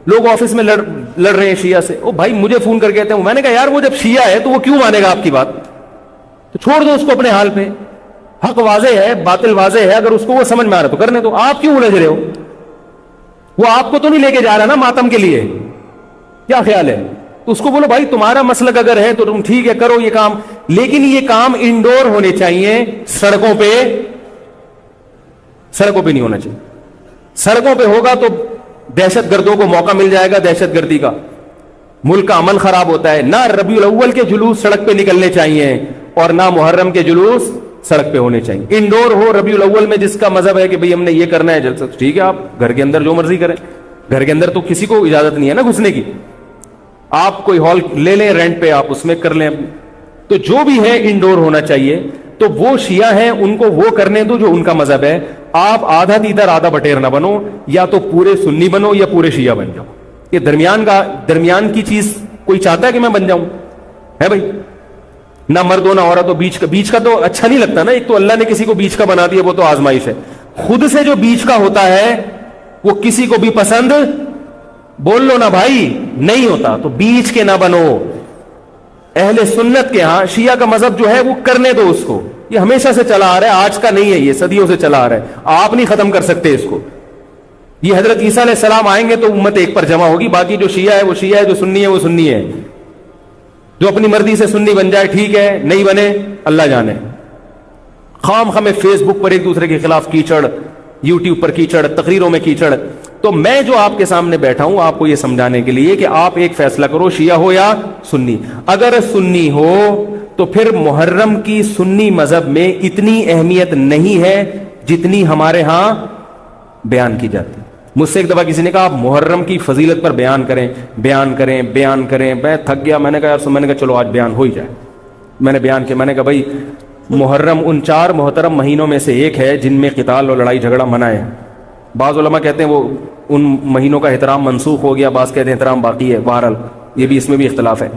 لوگ آفس میں لڑ رہے ہیں شیعہ سے، او بھائی مجھے فون کر کے کہتے ہیں، میں نے کہا یار وہ جب شیعہ ہے تو وہ کیوں مانے گا آپ کی بات؟ تو چھوڑ دو اس کو اپنے حال پہ. حق واضح ہے، باطل واضح ہے، اگر اس کو وہ سمجھ میں آ رہا تو کرنے دو. آپ کیوں الجھ رہے ہو؟ وہ آپ کو تو نہیں لے کے جا رہا نا ماتم کے لیے. کیا خیال ہے؟ تو اس کو بولو بھائی تمہارا مسلک اگر ہے تو تم ٹھیک ہے کرو یہ کام، لیکن یہ کام انڈور ہونے چاہیے، سڑکوں پہ نہیں ہونا چاہیے. سڑکوں پہ ہوگا تو دہشت گردوں کو موقع مل جائے گا دہشت گردی کا، ملک کا امن خراب ہوتا ہے. نہ ربیع الاول کے جلوس سڑک پہ نکلنے چاہیے اور نہ محرم کے جلوس سڑک پہ ہونے چاہیے. انڈور ہو. ربیع الاول میں جس کا مذہب ہے کہ بھئی ہم نے یہ کرنا ہے جلسہ، ٹھیک ہے آپ گھر کے اندر جو مرضی کریں. گھر کے اندر تو کسی کو اجازت نہیں ہے نا گھسنے کی. آپ کوئی ہال لے لیں رینٹ پہ، آپ اس میں کر لیں. تو جو بھی ہے انڈور ہونا چاہیے. تو وہ شیعہ ہیں ان کو وہ کرنے دو جو ان کا مذہب ہے. آپ آدھا تیتر آدھا بٹیر نہ بنو، یا تو پورے سنی بنو یا پورے شیعہ بن جاؤ. یہ درمیان کی چیز کوئی چاہتا ہے کہ میں بن جاؤں؟ ہے بھائی، نہ مرد ہو نہ عورت ہو. بیچ کا تو اچھا نہیں لگتا نا. ایک تو اللہ نے کسی کو بیچ کا بنا دیا، وہ تو آزمائش ہے. خود سے جو بیچ کا ہوتا ہے وہ کسی کو بھی پسند، بول لو نا بھائی، نہیں ہوتا. تو بیچ کے نہ بنو. اہل سنت کے ہاں شیعہ کا مذہب جو ہے وہ کرنے دو اس کو. یہ ہمیشہ سے چلا آ رہا ہے، آج کا نہیں ہے، یہ صدیوں سے چلا آ رہا ہے. آپ نہیں ختم کر سکتے اس کو. یہ حضرت عیسیٰ علیہ السلام آئیں گے تو امت ایک پر جمع ہوگی. باقی جو شیعہ ہے وہ شیعہ ہے، جو سنی ہے وہ سنی ہے. جو اپنی مرضی سے سنی بن جائے ٹھیک ہے، نہیں بنے اللہ جانے. خام خامے فیس بک پر ایک دوسرے کے خلاف کیچڑ، یوٹیوب پر کیچڑ، تقریروں میں کیچڑ. تو میں جو آپ کے سامنے بیٹھا ہوں آپ کو یہ سمجھانے کے لیے کہ آپ ایک فیصلہ کرو، شیعہ ہو یا سنی. اگر سنی ہو تو پھر محرم کی سنی مذہب میں اتنی اہمیت نہیں ہے جتنی ہمارے ہاں بیان کی جاتی. مجھ سے ایک دفعہ کسی نے کہا آپ محرم کی فضیلت پر بیان کریں. میں تھک گیا. میں نے کہا چلو آج بیان ہو ہی جائے. میں نے بیان کیا. میں نے کہا بھائی محرم ان 4 محترم مہینوں میں سے ایک ہے جن میں قتال اور لڑائی جھگڑا منع ہے. بعض علماء کہتے ہیں وہ ان مہینوں کا احترام منسوخ ہو گیا، بعض کہتے ہیں احترام باقی ہے. بہرحال یہ بھی اس میں بھی اختلاف ہے.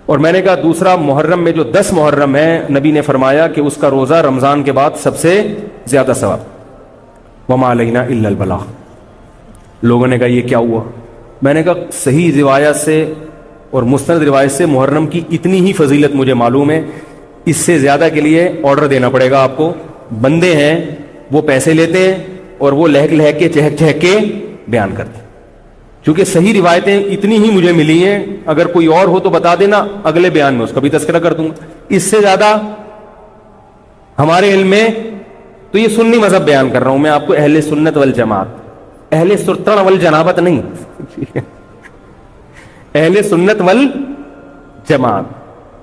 اور میں نے کہا دوسرا محرم میں جو 10 محرم ہے، نبی نے فرمایا کہ اس کا روزہ رمضان کے بعد سب سے زیادہ ثواب. وما علینا الا البلاغ. لوگوں نے کہا یہ کیا ہوا؟ میں نے کہا صحیح روایت سے اور مستند روایت سے محرم کی اتنی ہی فضیلت مجھے معلوم ہے. اس سے زیادہ کے لیے آرڈر دینا پڑے گا آپ کو. بندے ہیں وہ پیسے لیتے ہیں اور وہ لہک کے چہک کے بیان کرتے ہیں. چونکہ صحیح روایتیں اتنی ہی مجھے ملی ہیں، اگر کوئی اور ہو تو بتا دینا، اگلے بیان میں اس کا بھی تذکرہ کر دوں گا. اس سے زیادہ ہمارے علم میں تو یہ سنی مذہب بیان کر رہا ہوں میں آپ کو، اہل سنت والجماعت. اہل سرطن والجنابت نہیں اہل سنت والجماعت.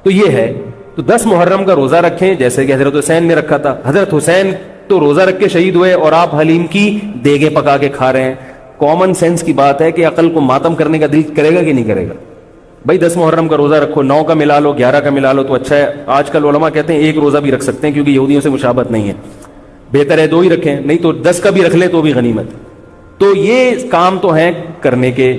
تو یہ ہے. تو 10 محرم کا روزہ رکھیں جیسے کہ حضرت حسین نے رکھا تھا. حضرت حسین تو روزہ رکھ کے شہید ہوئے اور آپ حلیم کی دیگیں پکا کے کھا رہے ہیں. کامن سینس کی بات ہے کہ عقل کو ماتم کرنے کا دل کرے گا کہ نہیں کرے گا؟ بھائی 10 محرم کا روزہ رکھو، 9 کا ملا لو، 11 کا ملا لو تو اچھا ہے. آج کل علماء کہتے ہیں 1 روزہ بھی رکھ سکتے ہیں کیونکہ یہودیوں سے مشابہت نہیں ہے. بہتر ہے 2 ہی رکھیں، نہیں تو 10 کا بھی رکھ لیں تو بھی غنیمت. تو یہ کام تو ہیں کرنے کے.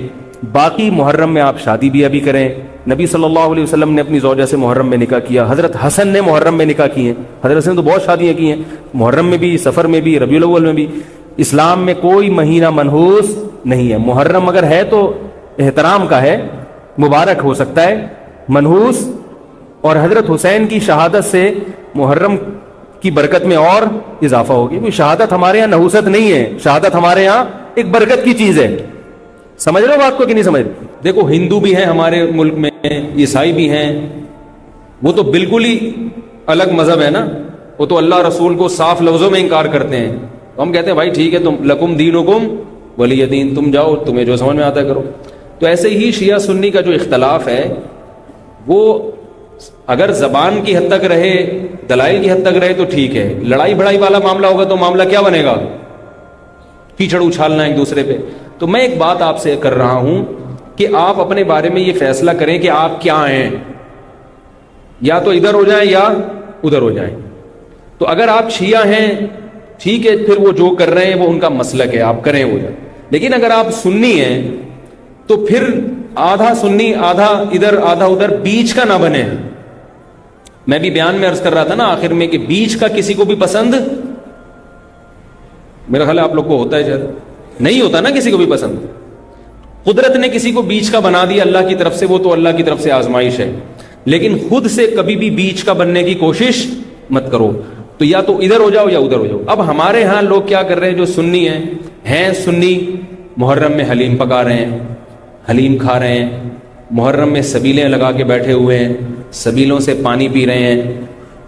باقی محرم میں آپ شادی بھی ابھی کریں. نبی صلی اللہ علیہ وسلم نے اپنی زوجہ سے محرم میں نکاح کیا. حضرت حسن نے محرم میں نکاح کیے. حضرت حسن نے تو بہت شادیاں کی ہیں، محرم میں بھی، سفر میں بھی، ربیع الاول میں بھی. اسلام میں کوئی مہینہ منحوس نہیں ہے. محرم اگر ہے تو احترام کا ہے، مبارک ہو سکتا ہے، منحوس. اور حضرت حسین کی شہادت سے محرم کی برکت میں اور اضافہ ہوگی. شہادت ہمارے یہاں نحوست نہیں ہے، شہادت ہمارے یہاں ایک برکت کی چیز ہے. سمجھ رہے ہو بات کو کہ نہیں سمجھ رہے؟ دیکھو ہندو بھی ہیں ہمارے ملک میں، عیسائی بھی ہیں، وہ تو بالکل ہی الگ مذہب ہے نا, وہ تو اللہ رسول کو صاف لفظوں میں انکار کرتے ہیں. تو ہم کہتے ہیں بھائی ٹھیک ہے, تم لکم دینکم ولی دین, تم جاؤ, تمہیں جو سمجھ میں آتا ہے کرو. تو ایسے ہی شیعہ سنی کا جو اختلاف ہے وہ اگر زبان کی حد تک رہے, دلائل کی حد تک رہے تو ٹھیک ہے. لڑائی بڑائی والا معاملہ ہوگا تو معاملہ کیا بنے گا؟ کیچڑ اچھالنا ایک دوسرے پہ. تو میں ایک بات آپ سے کر رہا ہوں کہ آپ اپنے بارے میں یہ فیصلہ کریں کہ آپ کیا ہیں, یا تو ادھر ہو جائیں یا ادھر ہو جائیں. تو اگر آپ شیعہ ہیں ٹھیک ہے, پھر وہ جو کر رہے ہیں وہ ان کا مسلک ہے, آپ کریں وہ جائیں. لیکن اگر آپ سنی ہیں تو پھر آدھا سنی آدھا ادھر آدھا ادھر, بیچ کا نہ بنے. میں بھی بیان میں عرض کر رہا تھا نا آخر میں کہ بیچ کا کسی کو بھی پسند, میرا خیال ہے آپ لوگ کو ہوتا ہے, شاید نہیں ہوتا نا کسی کو بھی پسند. قدرت نے کسی کو بیچ کا بنا دیا اللہ کی طرف سے, وہ تو اللہ کی طرف سے آزمائش ہے. لیکن خود سے کبھی بھی بیچ کا بننے کی کوشش مت کرو. تو یا تو ادھر ہو جاؤ یا ادھر ہو جاؤ. اب ہمارے ہاں لوگ کیا کر رہے ہیں, جو سنی ہیں سنی, محرم میں حلیم پکا رہے ہیں, حلیم کھا رہے ہیں, محرم میں سبیلیں لگا کے بیٹھے ہوئے ہیں, سبیلوں سے پانی پی رہے ہیں,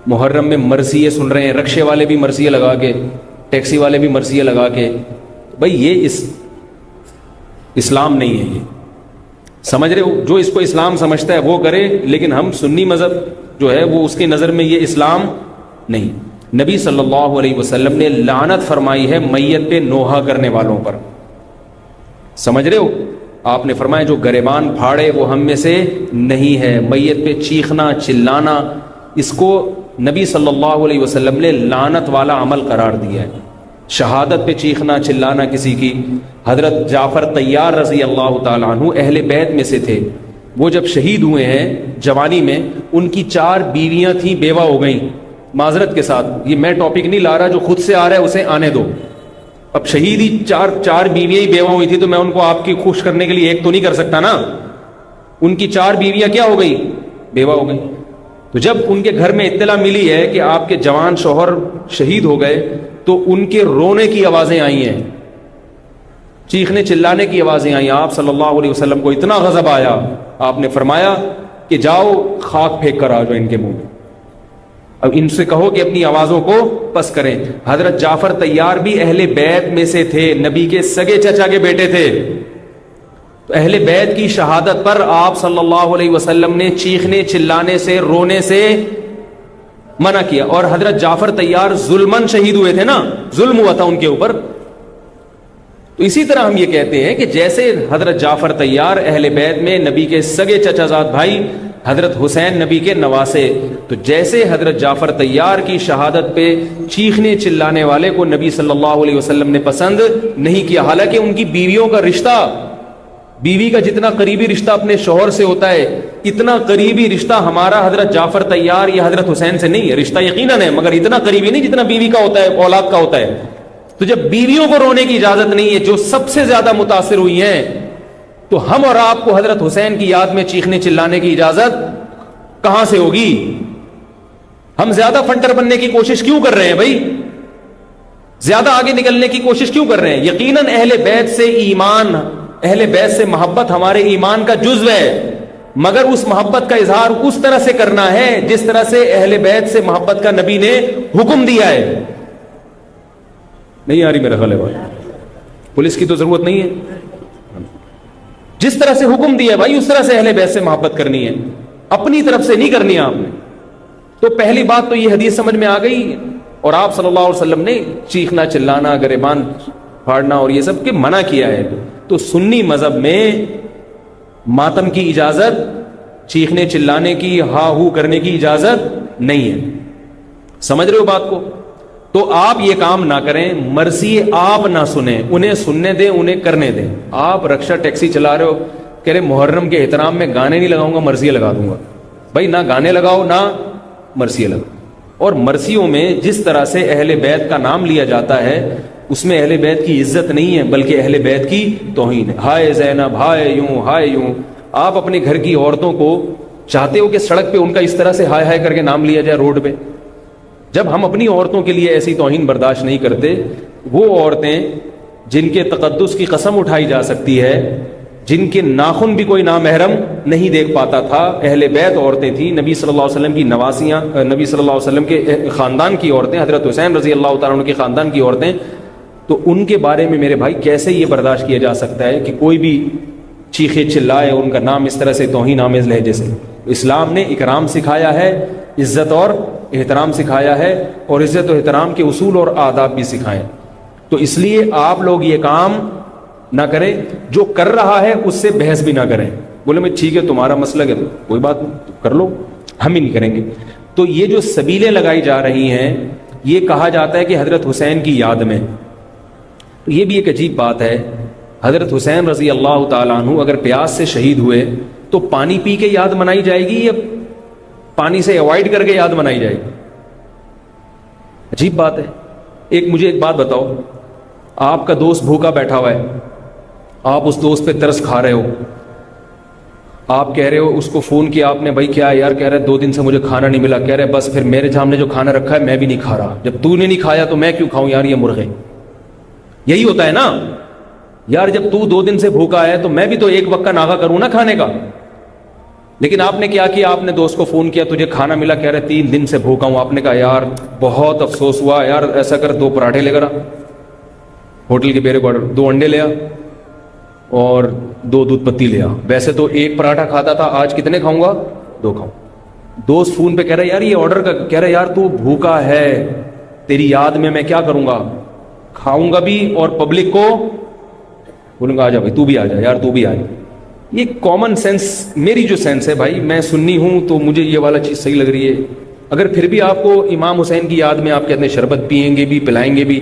محرم میں مرثیے سن رہے ہیں, رکشے والے بھی مرثیے لگا کے, ٹیکسی والے بھی مرثیے لگا کے. بھائی یہ اسلام نہیں ہے, یہ سمجھ رہے ہو؟ جو اس کو اسلام سمجھتا ہے وہ کرے, لیکن ہم سنی مذہب جو ہے وہ اس کی نظر میں یہ اسلام نہیں. نبی صلی اللہ علیہ وسلم نے لعنت فرمائی ہے میت پہ نوحہ کرنے والوں پر, سمجھ رہے ہو؟ آپ نے فرمایا جو گریبان پھاڑے وہ ہم میں سے نہیں ہے. میت پہ چیخنا چلانا, اس کو نبی صلی اللہ علیہ وسلم نے لعنت والا عمل قرار دیا ہے. شہادت پہ چیخنا چلانا کسی کی, حضرت جعفر طیار رضی اللہ تعالیٰ عنہ اہل بیت میں سے تھے. وہ جب شہید ہوئے ہیں جوانی میں, ان کی 4 بیویاں تھیں, بیوہ ہو گئیں. معذرت کے ساتھ یہ میں ٹاپک نہیں لا رہا, جو خود سے آ رہا ہے اسے آنے دو. اب شہید ہی چار بیویاں ہی بیوہ ہوئی تھی, تو میں ان کو آپ کی خوش کرنے کے لیے ایک تو نہیں کر سکتا نا. ان کی 4 بیویاں کیا ہو گئی؟ بیوہ ہو گئی. تو جب ان کے گھر میں اطلاع ملی ہے کہ آپ کے جوان شوہر شہید ہو گئے, تو ان کے رونے کی آوازیں آئی ہیں, چیخنے چلانے کی آوازیں آئیں. آپ صلی اللہ علیہ وسلم کو اتنا غضب آیا, آپ نے فرمایا کہ جاؤ خاک پھینک کر آ جاؤ ان کے منہ میں, اب ان سے کہو کہ اپنی آوازوں کو پس کریں. حضرت جعفر طیار بھی اہل بیت میں سے تھے, نبی کے سگے چچا کے بیٹے تھے. تو اہل بیت کی شہادت پر آپ صلی اللہ علیہ وسلم نے چیخنے چلانے سے, رونے سے منع کیا. اور حضرت جعفر طیار ظلمن شہید ہوئے تھے نا, ظلم ہوا تھا ان کے اوپر. تو اسی طرح ہم یہ کہتے ہیں کہ جیسے حضرت جعفر طیار اہل بیت میں نبی کے سگے چچا زاد بھائی, حضرت حسین نبی کے نواسے, تو جیسے حضرت جعفر طیار کی شہادت پہ چیخنے چلانے والے کو نبی صلی اللہ علیہ وسلم نے پسند نہیں کیا. حالانکہ ان کی بیویوں کا رشتہ, بیوی کا جتنا قریبی رشتہ اپنے شوہر سے ہوتا ہے, اتنا قریبی رشتہ ہمارا حضرت جعفر طیار یا حضرت حسین سے نہیں ہے. رشتہ یقیناً ہے, مگر اتنا قریبی نہیں جتنا بیوی کا ہوتا ہے, اولاد کا ہوتا ہے. تو جب بیویوں کو رونے کی اجازت نہیں ہے, جو سب سے زیادہ متاثر ہوئی ہیں, تو ہم اور آپ کو حضرت حسین کی یاد میں چیخنے چلانے کی اجازت کہاں سے ہوگی؟ ہم زیادہ فنٹر بننے کی کوشش کیوں کر رہے ہیں بھائی؟ زیادہ آگے نکلنے کی کوشش کیوں کر رہے ہیں؟ یقیناً اہل بیت سے ایمان, اہل بیت سے محبت ہمارے ایمان کا جزو ہے, مگر اس محبت کا اظہار اس طرح سے کرنا ہے جس طرح سے اہل بیت سے محبت کا نبی نے حکم دیا ہے. نہیں آ رہی میرا خیال ہے بھائی, پولیس کی تو ضرورت نہیں ہے. جس طرح سے حکم دیا ہے بھائی اس طرح سے اہل بیت سے محبت کرنی ہے, اپنی طرف سے نہیں کرنی ہے آپ نے. تو پہلی بات تو یہ حدیث سمجھ میں آ گئی. اور آپ صلی اللہ علیہ وسلم نے چیخنا چلانا, گریبان پھاڑنا اور یہ سب کے منع کیا ہے. تو سنی مذہب میں ماتم کی اجازت, چیخنے چلانے کی, ہا ہو کرنے کی اجازت نہیں ہے. سمجھ رہے ہو بات کو؟ تو آپ یہ کام نہ کریں, مرثی آپ نہ سنیں, انہیں سننے دیں, انہیں کرنے دیں. آپ رکشہ ٹیکسی چلا رہے ہو, کہہ رہے محرم کے احترام میں گانے نہیں لگاؤں گا, مرثیے لگا دوں گا. بھائی نہ گانے لگاؤ نہ مرثیے لگاؤ. اور مرثیوں میں جس طرح سے اہل بیت کا نام لیا جاتا ہے, اس میں اہل بیت کی عزت نہیں ہے بلکہ اہل بیت کی توہین ہے. ہائے زینب, ہائے یوں, ہائے یوں. آپ اپنے گھر کی عورتوں کو چاہتے ہو کہ سڑک پہ ان کا اس طرح سے ہائے ہائے کر کے نام لیا جائے روڈ پہ؟ جب ہم اپنی عورتوں کے لیے ایسی توہین برداشت نہیں کرتے, وہ عورتیں جن کے تقدس کی قسم اٹھائی جا سکتی ہے, جن کے ناخن بھی کوئی نامحرم نہیں دیکھ پاتا تھا، اہل بیت عورتیں تھیں، نبی صلی اللہ علیہ وسلم کی نواسیاں، نبی صلی اللہ علیہ وسلم کے خاندان کی عورتیں، حضرت حسین رضی اللہ تعالیٰ عنہ کے خاندان کی عورتیں، تو ان کے بارے میں میرے بھائی کیسے یہ برداشت کیا جا سکتا ہے کہ کوئی بھی چیخے چلائے ان کا نام اس طرح سے توہین آمیز لہجے سے؟ اسلام نے اکرام سکھایا ہے، عزت اور احترام سکھایا ہے، اور عزت و احترام کے اصول اور آداب بھی سکھائے. تو اس لیے آپ لوگ یہ کام نہ کریں، جو کر رہا ہے اس سے بحث بھی نہ کریں. بولے میں ٹھیک ہے تمہارا مسلک ہے تو کوئی بات نہیں، کر لو، ہم ہی نہیں کریں گے. تو یہ جو سبیلیں لگائی جا رہی ہیں، یہ کہا جاتا ہے کہ حضرت حسین کی یاد میں. تو یہ بھی ایک عجیب بات ہے. حضرت حسین رضی اللہ تعالیٰ عنہ اگر پیاس سے شہید ہوئے تو پانی پی کے یاد منائی جائے گی یا پانی سے اوائڈ کر کے یاد منائی جائے گی؟ عجیب بات ہے. مجھے ایک بات بتاؤ، آپ کا دوست بھوکا بیٹھا ہوا ہے، آپ اس دوست پہ ترس کھا رہے ہو، آپ کہہ رہے ہو، اس کو فون کیا آپ نے، بھائی کیا یار؟ کہہ رہے 2 دن سے مجھے کھانا نہیں ملا. کہہ رہے بس پھر میرے سامنے جو کھانا رکھا ہے میں بھی نہیں کھا رہا، جب تو نے نہیں کھایا تو میں کیوں کھاؤں یار یہ مرغے؟ یہی ہوتا ہے نا یار، جب تو 2 دن سے بھوکا ہے تو میں بھی تو ایک وقت کا ناغہ کروں نا کھانے کا. لیکن آپ نے کیا کیا؟ آپ نے دوست کو فون کیا، تجھے کھانا ملا؟ کہہ رہے 3 دن سے بھوکا ہوں. آپ نے کہا یار بہت افسوس ہوا یار، ایسا کر 2 پراٹھے لے کر آ، ہوٹل کے بیرے کو 2 انڈے لے آ اور 2 دودھ پتی لے آ. ویسے تو 1 پراٹھا کھاتا تھا، آج کتنے کھاؤں گا؟ 2 کھاؤں. دوست فون پہ کہہ رہا یار یہ آرڈر کا، کہہ رہا یار تو بھوکا ہے، تیری یاد میں کیا کروں گا، کھاؤں گا بھی اور پبلک کو بولوں گا آ جا بھائی تو بھی آ جا، یار تو بھی آ جا. یہ کامن سینس، میری جو سینس ہے بھائی، میں سنی ہوں تو مجھے یہ والا چیز صحیح لگ رہی ہے. اگر پھر بھی آپ کو امام حسین کی یاد میں آپ کہتے ہیں شربت پئیں گے بھی پلائیں گے بھی،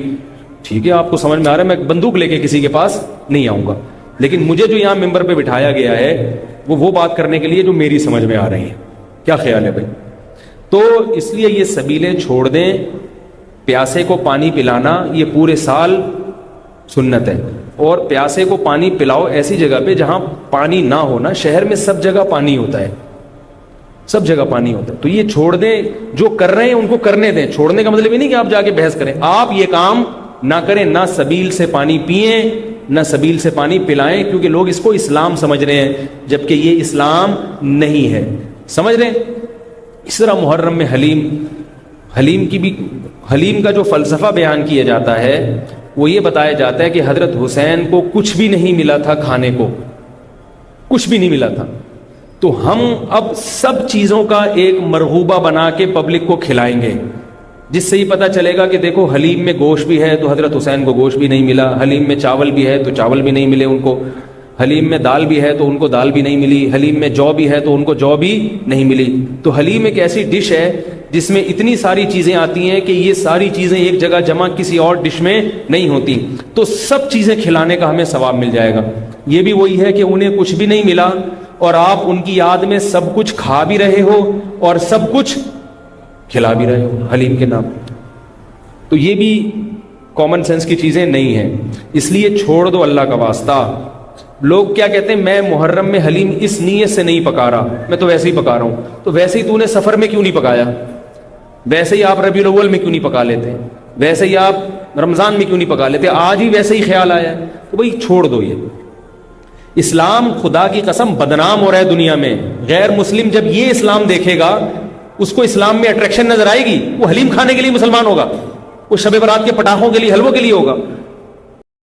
ٹھیک ہے، آپ کو سمجھ میں آ رہا ہے، میں بندوق لے کے کسی کے پاس نہیں آؤں گا. لیکن مجھے جو یہاں ممبر پہ بٹھایا گیا ہے وہ بات کرنے کے لیے جو میری سمجھ میں آ رہی ہیں. کیا خیال ہے بھائی؟ تو اس لیے یہ سبیلیں چھوڑ دیں. پیاسے کو پانی پلانا یہ پورے سال سنت ہے، اور پیاسے کو پانی پلاؤ ایسی جگہ پہ جہاں پانی نہ ہونا. شہر میں سب جگہ پانی ہوتا ہے، سب جگہ پانی ہوتا ہے. تو یہ چھوڑ دیں، جو کر رہے ہیں ان کو کرنے دیں. چھوڑنے کا مطلب یہ نہیں کہ آپ جا کے بحث کریں. آپ یہ کام نہ کریں، نہ سبیل سے پانی پئیں نہ سبیل سے پانی پلائیں، کیونکہ لوگ اس کو اسلام سمجھ رہے ہیں جبکہ یہ اسلام نہیں ہے. سمجھ رہے ہیں؟ اس طرح محرم میں حلیم کا جو فلسفہ بیان کیا جاتا ہے وہ یہ بتایا جاتا ہے کہ حضرت حسین کو کچھ بھی نہیں ملا تھا، کھانے کو کچھ بھی نہیں ملا تھا، تو ہم اب سب چیزوں کا ایک مرغوبہ بنا کے پبلک کو کھلائیں گے، جس سے یہ پتہ چلے گا کہ دیکھو حلیم میں گوشت بھی ہے تو حضرت حسین کو گوشت بھی نہیں ملا، حلیم میں چاول بھی ہے تو چاول بھی نہیں ملے ان کو، حلیم میں دال بھی ہے تو ان کو دال بھی نہیں ملی، حلیم میں جو بھی ہے تو ان کو جو بھی نہیں ملی. تو حلیم ایک ایسی ڈش ہے جس میں اتنی ساری چیزیں آتی ہیں کہ یہ ساری چیزیں ایک جگہ جمع کسی اور ڈش میں نہیں ہوتی. تو سب چیزیں کھلانے کا ہمیں ثواب مل جائے گا. یہ بھی وہی ہے کہ انہیں کچھ بھی نہیں ملا اور آپ ان کی یاد میں سب کچھ کھا بھی رہے ہو اور سب کچھ کھلا بھی رہے ہو حلیم کے نام. تو یہ بھی کامن سینس کی چیزیں نہیں ہیں، اس لیے چھوڑ دو اللہ کا واسطہ. لوگ کیا کہتے ہیں، میں محرم میں حلیم اس نیت سے نہیں پکا رہا، میں تو ویسے ہی پکا رہا ہوں. تو ویسے ہی تو نے سفر میں کیوں نہیں پکایا؟ ویسے ہی آپ ربیع الاول میں کیوں نہیں پکا لیتے؟ ویسے ہی آپ رمضان میں کیوں نہیں پکا لیتے؟ آج ہی ویسے ہی خیال آیا ہے تو بھائی چھوڑ دو. یہ اسلام خدا کی قسم بدنام ہو رہا ہے دنیا میں. غیر مسلم جب یہ اسلام دیکھے گا اس کو اسلام میں اٹریکشن نظر آئے گی، وہ حلیم کھانے کے لیے مسلمان ہوگا، وہ شب برات کے پٹاخوں کے لیے حلووں کے لیے ہوگا.